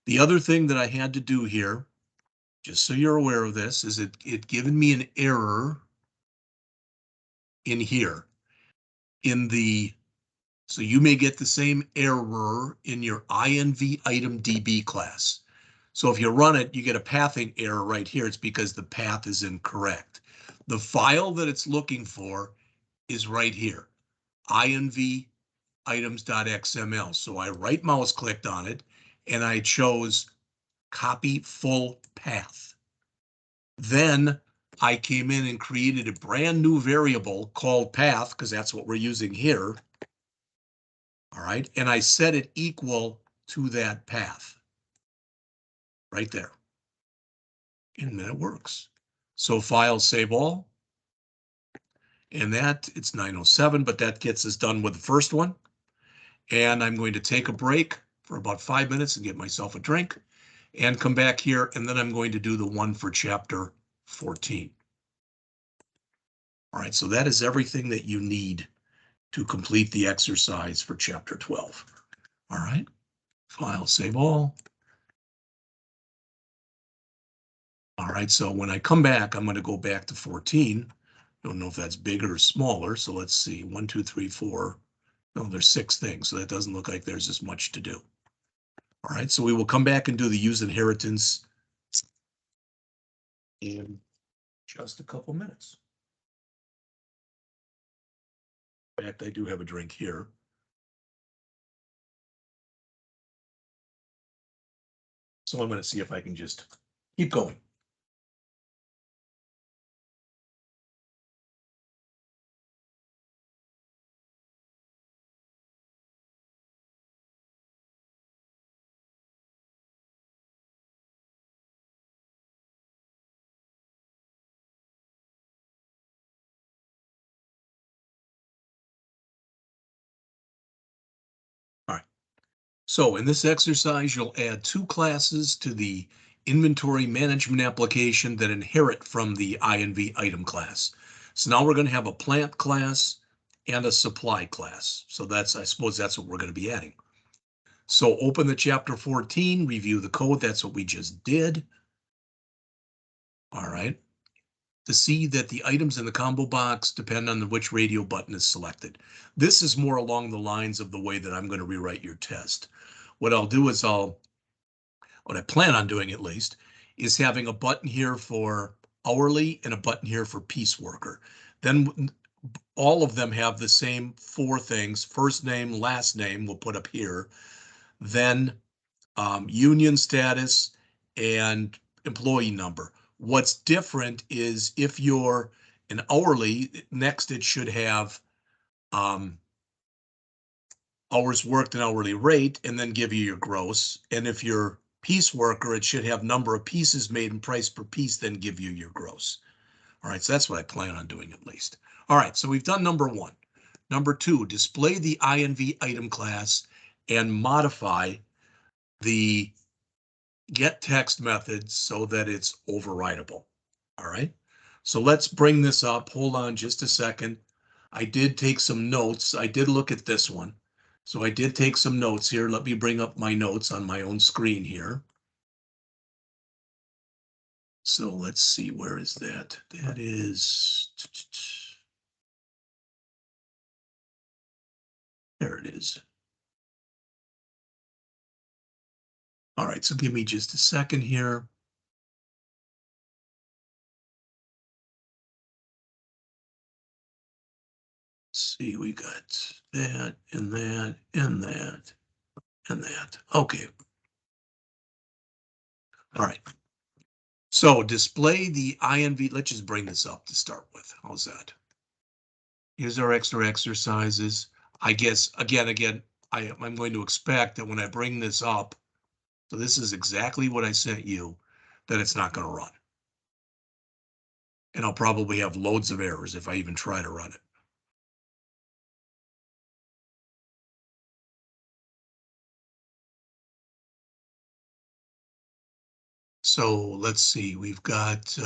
The other thing that I had to do here, just so you're aware of this, is it given me an error in here in the, so you may get the same error in your INV item DB class. So if you run it, you get a pathing error right here. It's because the path is incorrect. The file that it's looking for is right here, INV items.xml. So I right mouse clicked on it and I chose copy full path. Then I came in and created a brand new variable called path, because that's what we're using here. All right, and I set it equal to that path right there. And then it works. So file, save all. And that, it's 9:07, but that gets us done with the first one. And I'm going to take a break for about 5 minutes and get myself a drink and come back here. And then I'm going to do the one for chapter 14. All right, so that is everything that you need to complete the exercise for chapter 12. All right, file, save all. All right, so when I come back, I'm going to go back to 14. Don't know if that's bigger or smaller. So let's see, 1, 2, 3, 4. No, there's 6 things. So that doesn't look like there's as much to do. All right, so we will come back and do the use inheritance in just a couple minutes. In fact, I do have a drink here. So I'm going to see if I can just keep going. All right. So in this exercise, you'll add 2 classes to the inventory management application that inherit from the INV item class. So now we're going to have a plant class and a supply class. So that's, I suppose that's what we're going to be adding. So open the chapter 14, review the code. That's what we just did. All right. To see that the items in the combo box depend on which radio button is selected. This is more along the lines of the way that I'm going to rewrite your test. What I'll do is what I plan on doing at least, is having a button here for hourly and a button here for piece worker. Then all of them have the same 4 things, first name, last name, we'll put up here, then union status and employee number. What's different is if you're an hourly, next it should have hours worked and hourly rate, and then give you your gross. And if you're piece worker, it should have number of pieces made and price per piece, then give you your gross. All right, so that's what I plan on doing at least. All right, so we've done number one. Number two, display the INV item class and modify the get text method so that it's overridable. All right, so let's bring this up. Hold on just a second. I did take some notes. I did look at this one. So I did take some notes here. Let me bring up my notes on my own screen here. So let's see, where is that? That is, there it is. All right, so give me just a second here. Let's see, we got that and that and that and that. Okay. All right. So display the INV. Let's just bring this up to start with. How's that? Here's our extra exercises. I guess, again, I'm going to expect that when I bring this up, so this is exactly what I sent you, that it's not going to run. And I'll probably have loads of errors if I even try to run it. So let's see, we've got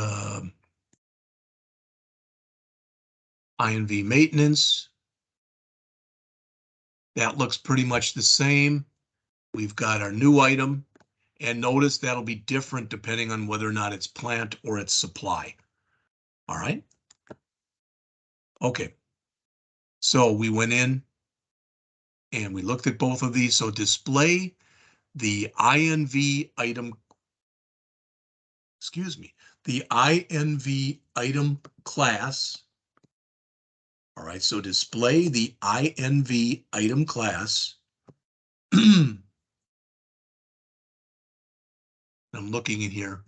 INV maintenance. That looks pretty much the same. We've got our new item, and notice that'll be different depending on whether or not it's plant or it's supply. All right. Okay. So we went in and we looked at both of these. So display the INV item, the INV item class. All right, so display the INV item class. I'm looking in here.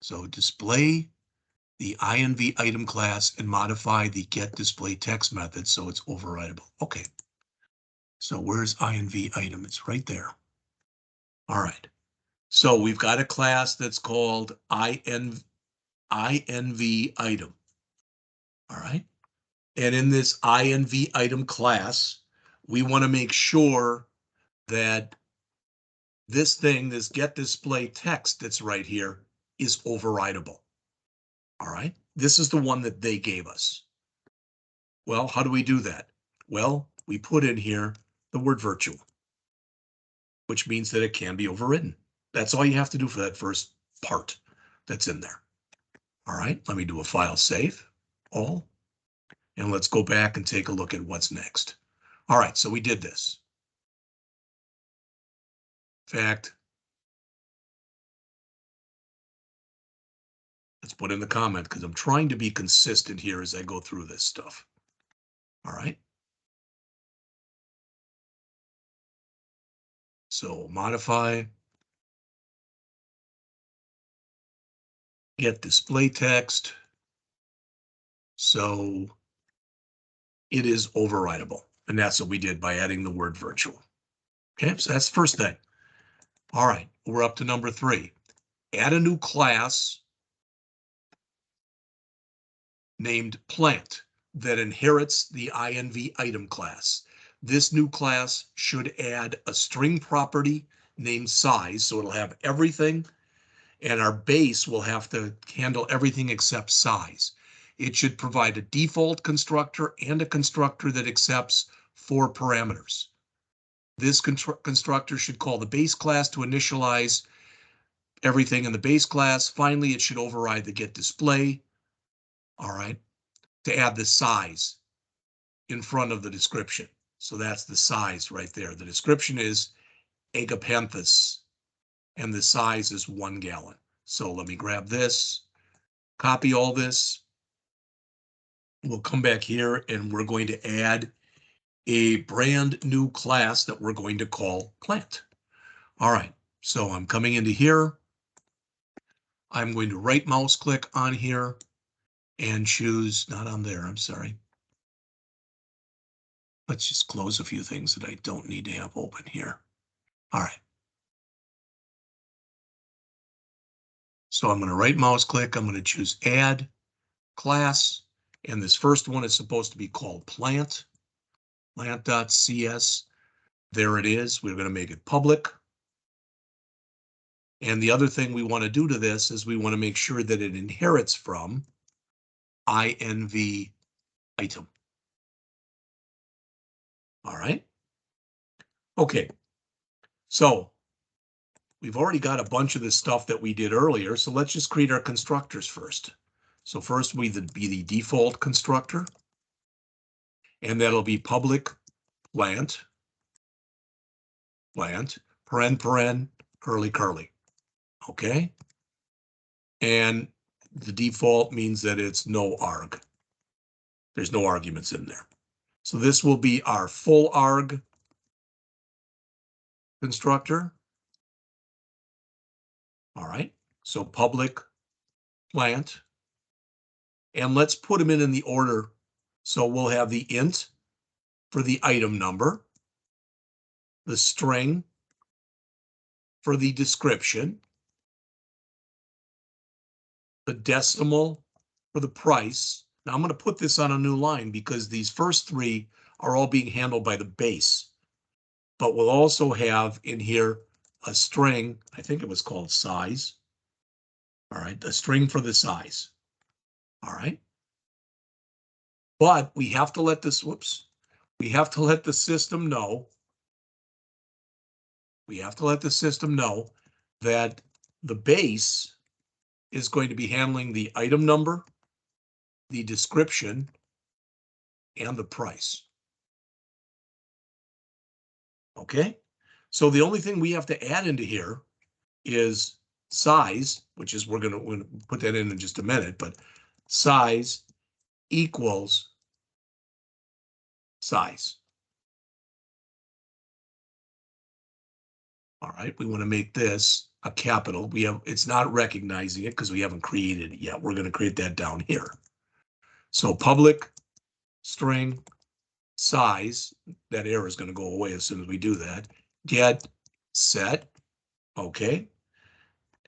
So display the INV item class and modify the get display text method so it's overridable. Okay. So where's INV item? It's right there. All right. So we've got a class that's called INV item. All right. And in this INV item class, we want to make sure that this thing, this get display text that's right here, is overridable. All right. This is the one that they gave us. Well, how do we do that? Well, we put in here the word virtual, which means that it can be overridden. That's all you have to do for that first part that's in there. All right, let me do a file save, all, and let's go back and take a look at what's next. All right, so we did this. In fact, let's put in the comment because I'm trying to be consistent here as I go through this stuff. All right. So modify, get display text. So it is overridable. And that's what we did by adding the word virtual. Okay, so that's the first thing. All right, we're up to number 3. Add a new class named plant that inherits the INV item class. This new class should add a string property named size, so it'll have everything, and our base will have to handle everything except size. It should provide a default constructor and a constructor that accepts 4 parameters. This constructor should call the base class to initialize everything in the base class. Finally, it should override the get display. All right, to add the size in front of the description. So that's the size right there. The description is agapanthus, and the size is 1 gallon. So let me grab this, copy all this. We'll come back here and we're going to add a brand new class that we're going to call plant. All right, so I'm coming into here. I'm going to right mouse click on here and choose, not on there, I'm sorry. Let's just close a few things that I don't need to have open here. All right. So I'm going to right mouse click. I'm going to choose add class, And this first one is supposed to be called plant, plant.cs. There it is. We're going to make it public. And the other thing we want to do to this is we want to make sure that it inherits from INV item. All right. Okay. So we've already got a bunch of this stuff that we did earlier. So let's just create our constructors first. So first be the default constructor. And that'll be public plant, paren, curly, curly. Okay. And the default means that it's no arg. There's no arguments in there. So this will be our full arg constructor. All right. So public plant. And let's put them in the order. So we'll have the int for the item number, the string for the description, the decimal for the price. Now I'm going to put this on a new line because these first three are all being handled by the base. But we'll also have in here a string, I think it was called size. All right, a string for the size. All right. But we have to let this, we have to let the system know. We have to let the system know that the base is going to be handling the item number, the description, and the price. Okay, so the only thing we have to add into here is size, which is we're going to put that in just a minute, but size equals size. All right, we want to make this a capital. It's not recognizing it because we haven't created it yet. We're going to create that down here. So public string size, that error is going to go away as soon as we do that. Get set. Okay.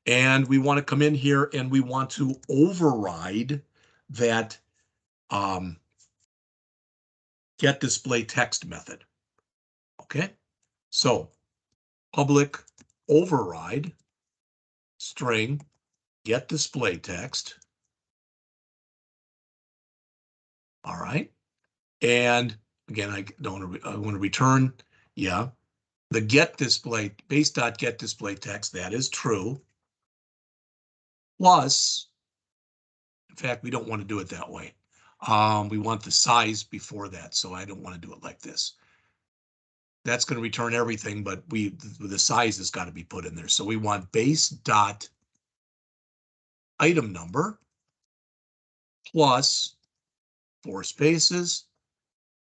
And we want to come in here and we want to override that get display text method. Okay. So public override string get display text. All right. And again, I want to return. Yeah. The get display base.get display text, that is true. Plus, in fact, we don't want to do it that way. We want the size before that, so I don't want to do it like this. That's going to return everything, but the size has got to be put in there. So we want base dot item number plus 4 spaces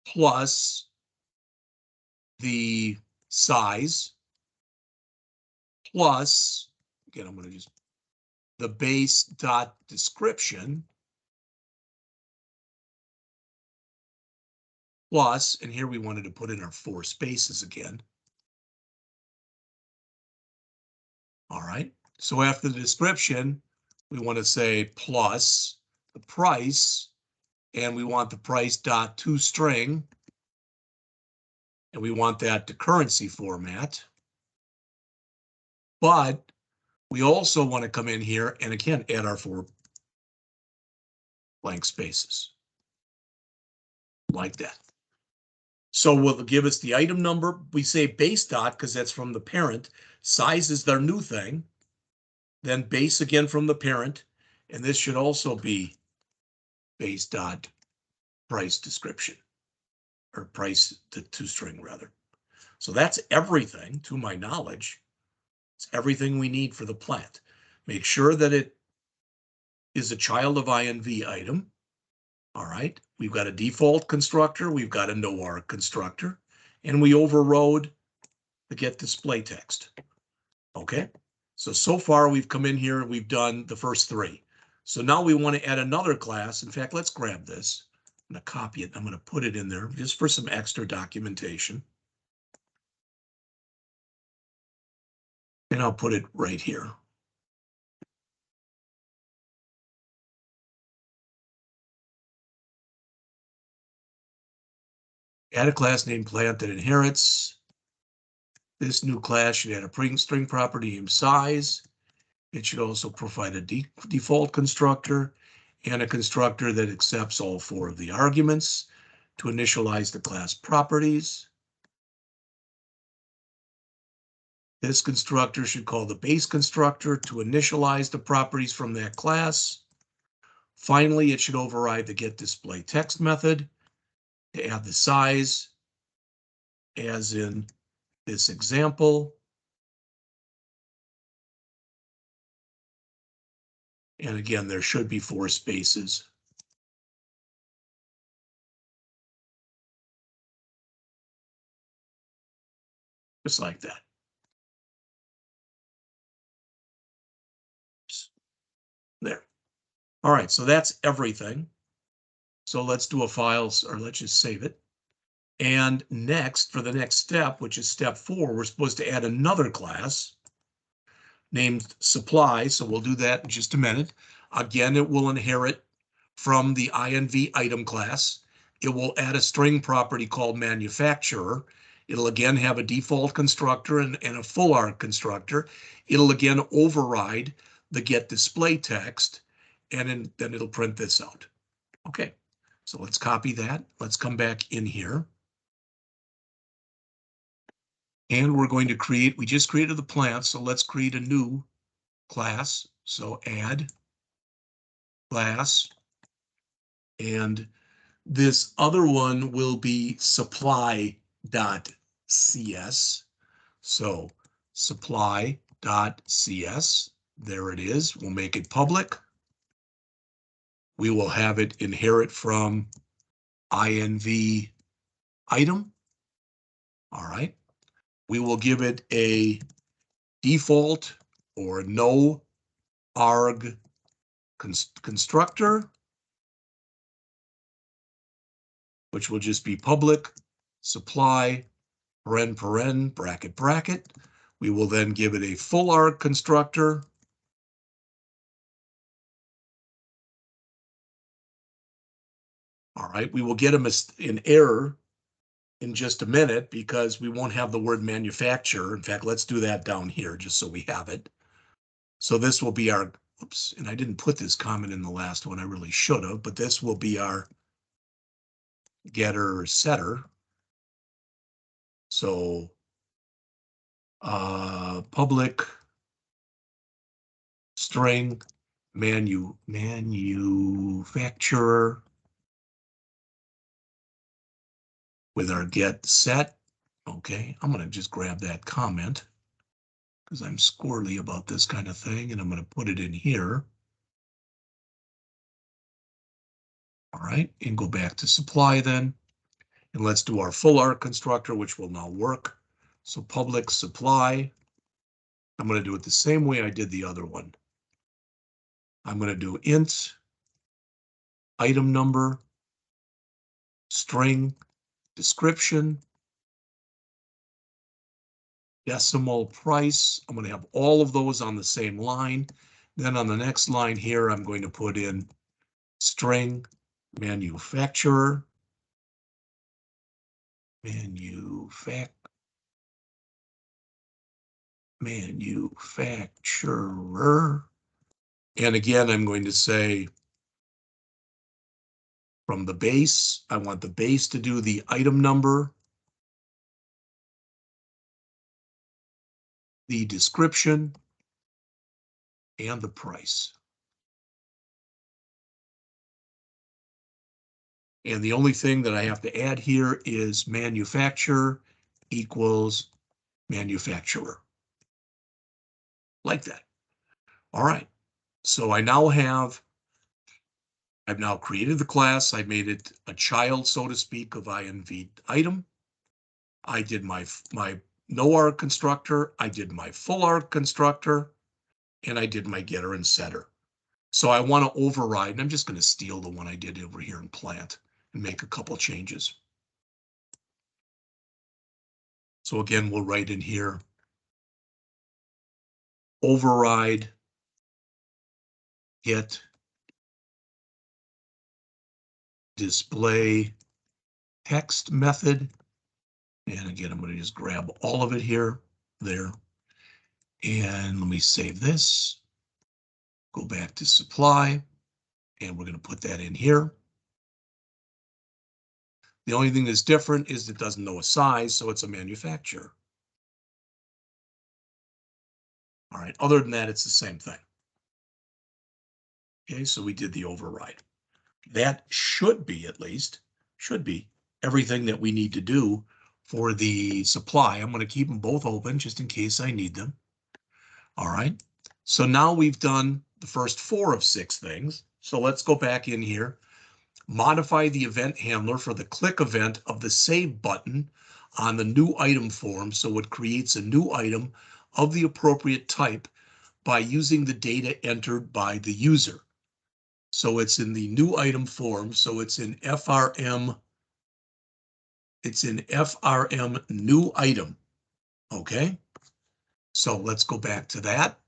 plus the size plus, again, I'm going to use the base dot description plus, and here we wanted to put in our 4 spaces again. All right, so after the description, we want to say plus the price, and we want the price dot toString, and we want that to currency format. But we also want to come in here and again add our 4 blank spaces like that. So will give us the item number. We say base dot because that's from the parent. Size is their new thing. Then base again from the parent. And this should also be base dot price description or price to toString rather. So that's everything to my knowledge. It's everything we need for the plant. Make sure that it is a child of INV item. All right, we've got a default constructor, we've got a no-arg constructor, and we overrode the get display text. Okay, so far we've come in here and we've done the first 3. So now we want to add another class. In fact, let's grab this. I'm going to copy it. I'm going to put it in there just for some extra documentation. And I'll put it right here. Add a class named plant that inherits. This new class should add a string property named size. It should also provide a default constructor and a constructor that accepts all 4 of the arguments to initialize the class properties. This constructor should call the base constructor to initialize the properties from that class. Finally, it should override the getDisplayText method to add the size, as in this example. And again, there should be 4 spaces. Just like that. There. All right, so that's everything. So let's do a file, or let's just save it. And next, for the next step, which is step 4, we're supposed to add another class named supply. So we'll do that in just a minute. Again, it will inherit from the INV item class. It will add a string property called manufacturer. It'll again have a default constructor and a full arg constructor. It'll again override the getDisplayText, and then it'll print this out. Okay, so let's copy that. Let's come back in here. And we're going to create, we just created the plant, so let's create a new class. So add class, and this other one will be supply.cs. So supply.cs, there it is. We'll make it public. We will have it inherit from INV item. All right. We will give it a default or no arg constructor, which will just be public supply paren bracket bracket. We will then give it a full arg constructor. All right, we will get an error in just a minute because we won't have the word manufacturer. In fact, let's do that down here just so we have it. So this will be our, oops, and I didn't put this comment in the last one, I really should have, but this will be our getter setter. So public string manufacturer with our get set. Okay, I'm going to just grab that comment because I'm squirrely about this kind of thing, and I'm going to put it in here. All right, and go back to supply then. And let's do our full arg constructor, which will now work. So public supply. I'm going to do it the same way I did the other one. I'm going to do int item number, string, description, decimal price. I'm going to have all of those on the same line. Then on the next line here, I'm going to put in string manufacturer, manufacturer. And again, I'm going to say from the base, I want the base to do the item number, the description, and the price. And the only thing that I have to add here is manufacturer equals manufacturer. Like that. All right. So I've now created the class. I made it a child, so to speak, of INV item. I did my no arg constructor. I did my full arg constructor, and I did my getter and setter. So I want to override, and I'm just going to steal the one I did over here in plant and make a couple changes. So again, we'll write in here, override get display text method. And again, I'm going to just grab all of it here, there. And let me save this. Go back to supply. And we're going to put that in here. The only thing that's different is it doesn't know a size, so it's a manufacturer. All right, other than that, it's the same thing. Okay, so we did the override. That should be, at least, should be everything that we need to do for the supply. I'm going to keep them both open just in case I need them. All right, so now we've done the first 4 of 6 things. So let's go back in here. Modify the event handler for the click event of the save button on the new item form so it creates a new item of the appropriate type by using the data entered by the user. So it's in the new item form, so it's in FRM. It's in FRM new item. Okay, so let's go back to that.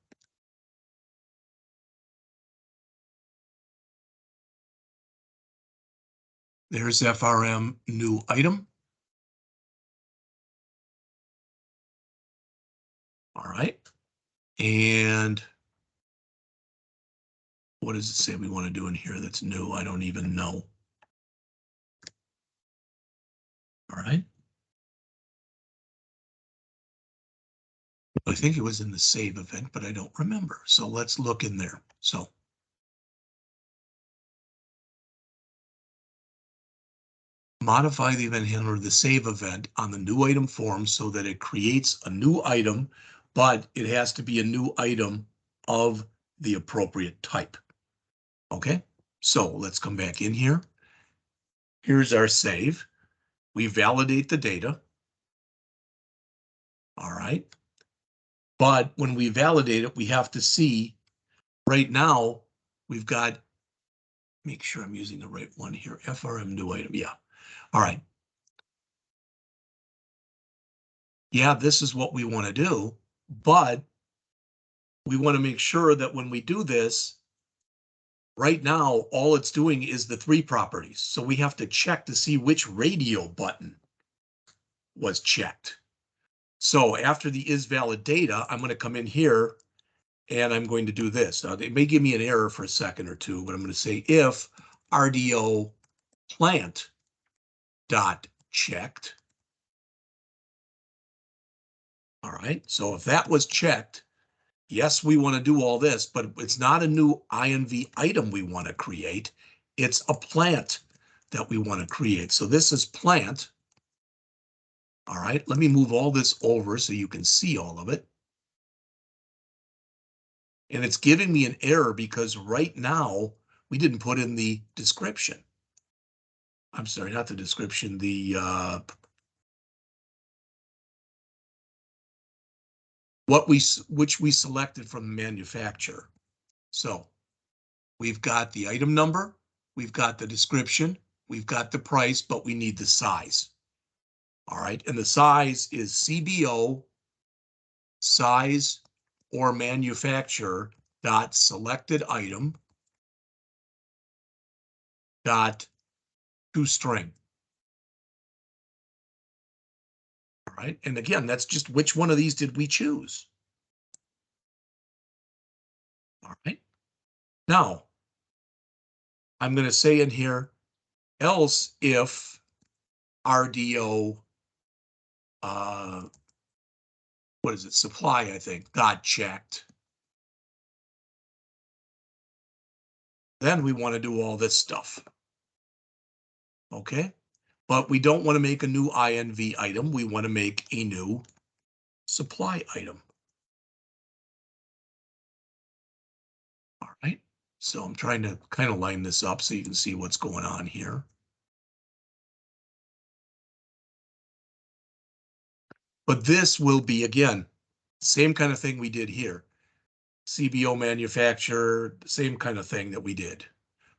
There's FRM new item. All right, and what does it say we want to do in here that's new? I don't even know. All right. I think it was in the save event, but I don't remember. So let's look in there. So modify the event handler of the save event on the new item form so that it creates a new item, but it has to be a new item of the appropriate type. Okay, so let's come back in here. Here's our save. We validate the data. All right. But when we validate it, we have to see right now we've got, make sure I'm using the right one here. FRM new item. Yeah. All right. Yeah, this is what we want to do, but we want to make sure that when we do this, right now, all it's doing is the 3 properties. So we have to check to see which radio button was checked. So after the is valid data, I'm going to come in here and I'm going to do this. Now, it may give me an error for a second or two, but I'm going to say if RDO plant dot checked. All right, so if that was checked, yes, we want to do all this, but it's not a new INV item we want to create. It's a plant that we want to create. So this is plant. All right, let me move all this over so you can see all of it. And it's giving me an error because right now we didn't put in the description. I'm sorry, not the description, which we selected from the manufacturer. So we've got the item number, we've got the description, we've got the price, but we need the size. All right, and the size is CBO size or manufacturer dot selected item dot toString. All right, and again, that's just which one of these did we choose? All right, now I'm going to say in here, else if RDO, what is it, supply, I think, got checked, then we want to do all this stuff. Okay, but we don't want to make a new INV item. We want to make a new supply item. All right, so I'm trying to kind of line this up so you can see what's going on here. But this will be, again, same kind of thing we did here. CBO manufacturer, same kind of thing that we did,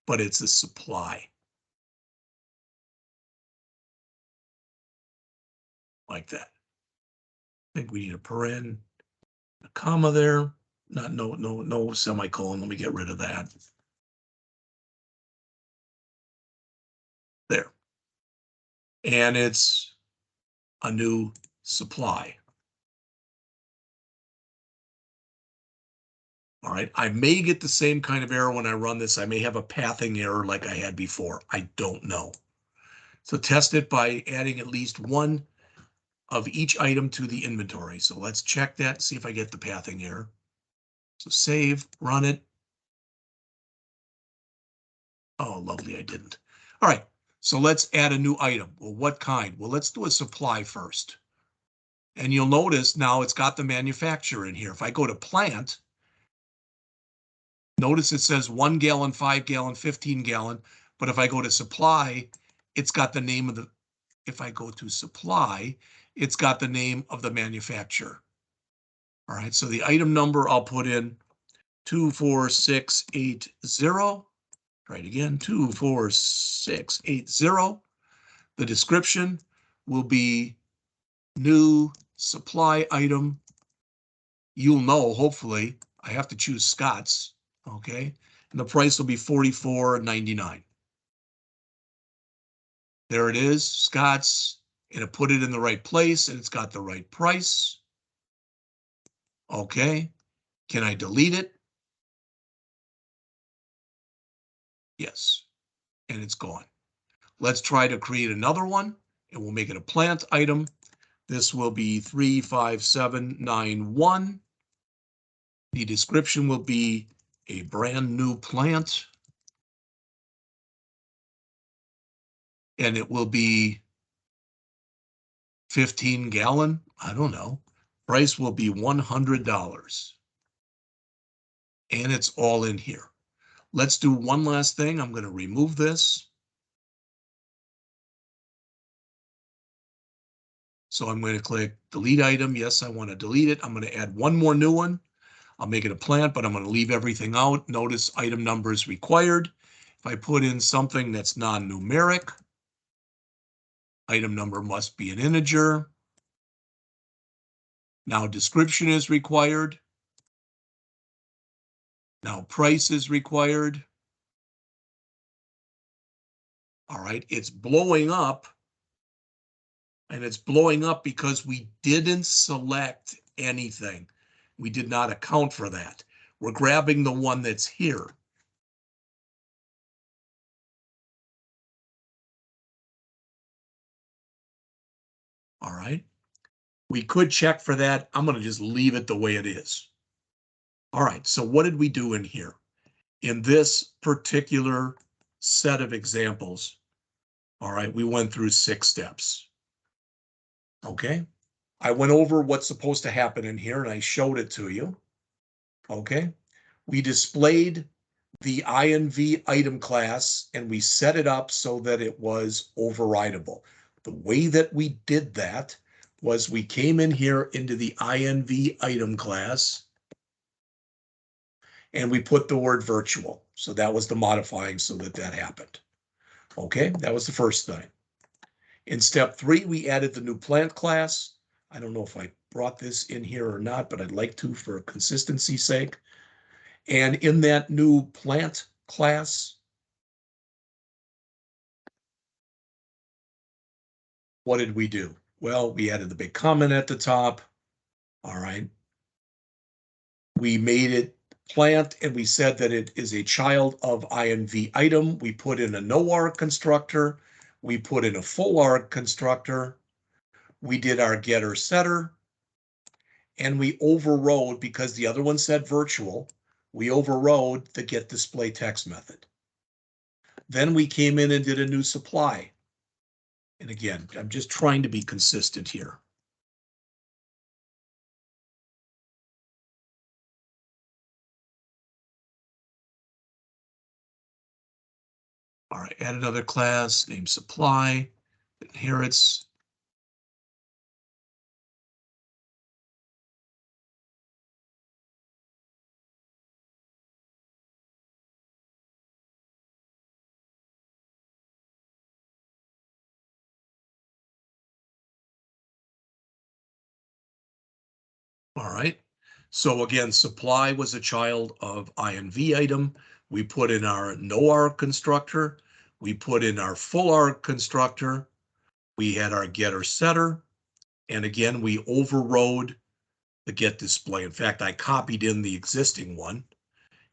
but it's a supply. Like that. I think we need a paren, a comma there, not no semicolon. Let me get rid of that. There. and it's a new supply. All right, I may get the same kind of error when I run this. I may have a pathing error like I had before. I don't know. So test it by adding at least one of each item to the inventory. So let's check that, see if I get the pathing error. So save, run it. Oh, lovely, I didn't. All right, so let's add a new item. Well, what kind? Well, let's do a supply first. And you'll notice now it's got the manufacturer in here. If I go to plant, notice it says 1 gallon, 5 gallon, 15 gallon. But if I go to supply, it's got the name of the, if I go to supply, it's got the name of the manufacturer. All right, so the item number I'll put in 24680. Try it again, 24680. The description will be new supply item. You'll know, hopefully, I have to choose Scott's, okay? And the price will be $44.99. There it is, Scott's, and it put it in the right place, and it's got the right price. Okay, can I delete it? Yes, and it's gone. Let's try to create another one, and we'll make it a plant item. This will be 35791. The description will be a brand new plant. And it will be 15 gallon. I don't know. Price will be $100. And it's all in here. Let's do one last thing. I'm going to remove this. So I'm going to click delete item. Yes, I want to delete it. I'm going to add one more new one. I'll make it a plant, but I'm going to leave everything out. Notice item number is required. If I put in something that's non-numeric, item number must be an integer. Now description is required. Now price is required. All right, it's blowing up. And it's blowing up because we didn't select anything. We did not account for that. We're grabbing the one that's here. All right. We could check for that. I'm going to just leave it the way it is. All right. So what did we do in here? In this particular set of examples, all right, we went through 6 steps. Okay. I went over what's supposed to happen in here and I showed it to you. Okay. We displayed the INV item class and we set it up so that it was overridable. The way that we did that was we came in here into the INV item class and we put the word virtual. So that was the modifying so that that happened. Okay, that was the first thing. In step 3, we added the new plant class. I don't know if I brought this in here or not, but I'd like to for consistency's sake. And in that new plant class, what did we do? Well, we added the big comment at the top. All right. We made it plant and we said that it is a child of INV item. We put in a no arg constructor. We put in a full arg constructor. We did our getter setter. And we overrode, because the other one said virtual, we overrode the get display text method. Then we came in and did a new supply. And again, I'm just trying to be consistent here. All right, add another class, name supply, inherits. All right, so again, supply was a child of INV item. We put in our no arg constructor. We put in our full arg constructor. We had our getter setter, and again, we overrode the get display. In fact, I copied in the existing one,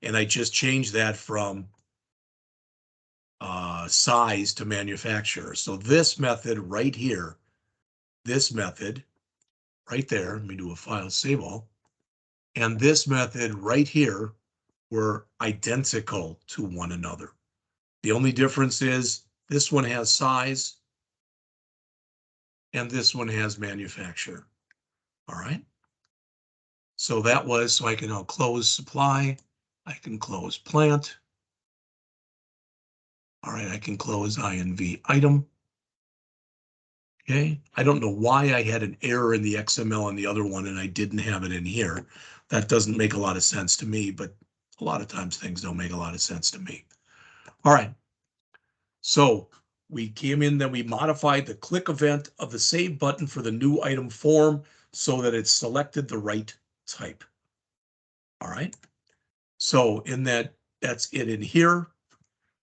and I just changed that from size to manufacturer. So this method right here, this method right there, let me do a file save all, and this method right here were identical to one another. The only difference is this one has size and this one has manufacturer. All right. So that was, so I can now close supply. I can close plant. All right, I can close INV item. Okay, I don't know why I had an error in the XML on the other one and I didn't have it in here. That doesn't make a lot of sense to me, but a lot of times things don't make a lot of sense to me. All right, so we came in, then we modified the click event of the save button for the new item form so that it selected the right type. All right, so in that, that's it in here.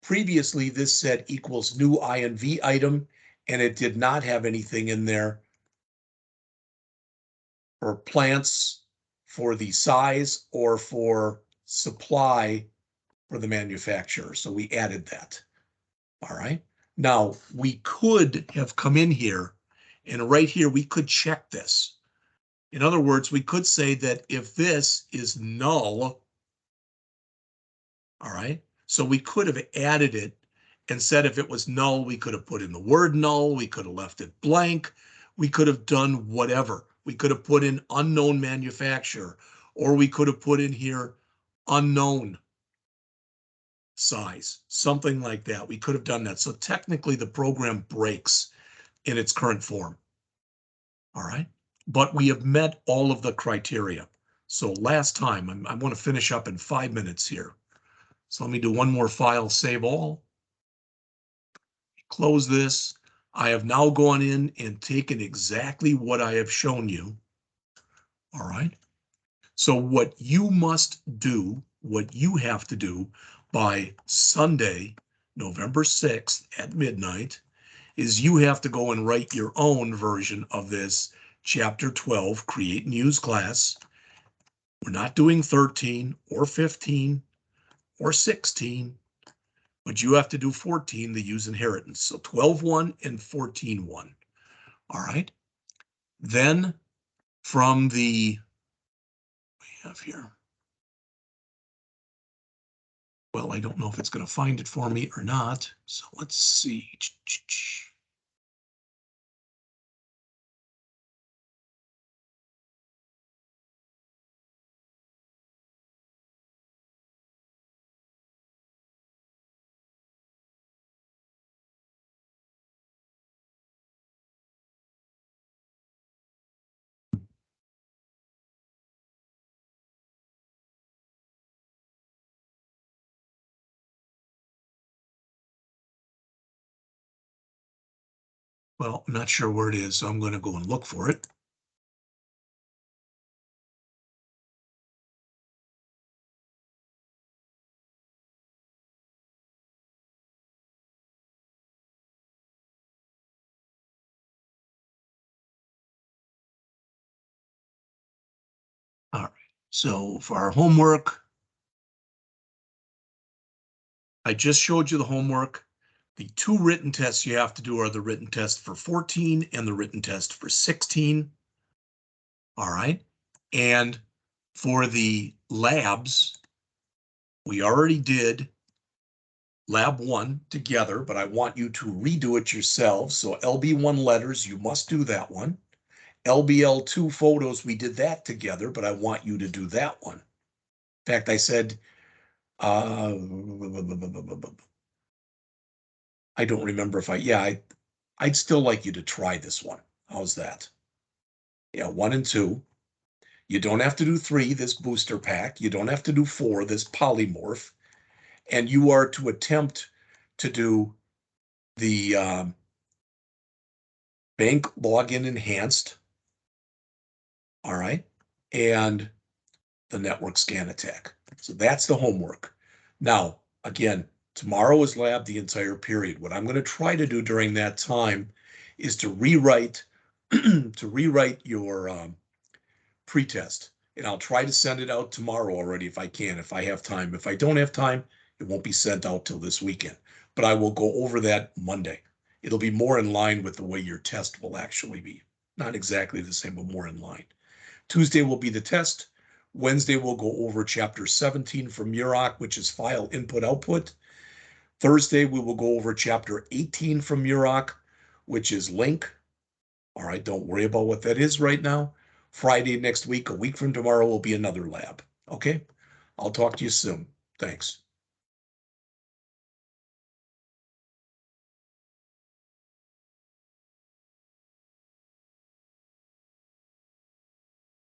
Previously, this said equals new INV item, and it did not have anything in there for plants for the size or for supply for the manufacturer. So we added that. All right. Now we could have come in here and right here we could check this. In other words, we could say that if this is null, all right, so we could have added it and said if it was null, we could have put in the word null, we could have left it blank, we could have done whatever. We could have put in unknown manufacturer, or we could have put in here unknown size, something like that. We could have done that. So technically the program breaks in its current form. All right, but we have met all of the criteria. So last time, I'm going to finish up in 5 minutes here. So let me do one more file, save all. Close this. I have now gone in and taken exactly what I have shown you. All right. So what you must do, what you have to do by Sunday, November 6th at midnight, is you have to go and write your own version of this chapter 12, create and use class. We're not doing 13 or 15 or 16. But you have to do 14, the use inheritance. So 12.1 and 14.1. All right. Then from the, we have here, well, I don't know if it's going to find it for me or not. So let's see. Well, I'm not sure where it is, so I'm going to go and look for it. All right. So for our homework, I just showed you the homework. The 2 written tests you have to do are the written test for 14 and the written test for 16. All right. And for the labs, we already did lab 1 together, but I want you to redo it yourselves. So LB1 letters, you must do that one. LBL2 photos, we did that together, but I want you to do that one. In fact, I said, I don't remember if I'd still like you to try this one. How's that? Yeah, 1 and 2. You don't have to do 3, this booster pack. You don't have to do 4, this polymorph. And you are to attempt to do the bank login enhanced. All right. And the network scan attack. So that's the homework. Now, again, tomorrow is lab the entire period. What I'm going to try to do during that time is to rewrite your pretest. And I'll try to send it out tomorrow already if I can, if I have time. If I don't have time, it won't be sent out till this weekend. But I will go over that Monday. It'll be more in line with the way your test will actually be. Not exactly the same, but more in line. Tuesday will be the test. Wednesday, we'll go over chapter 17 from Muroc, which is file input output. Thursday, we will go over chapter 18 from Muroc, which is link. All right, don't worry about what that is right now. Friday next week, a week from tomorrow, will be another lab. Okay, I'll talk to you soon. Thanks.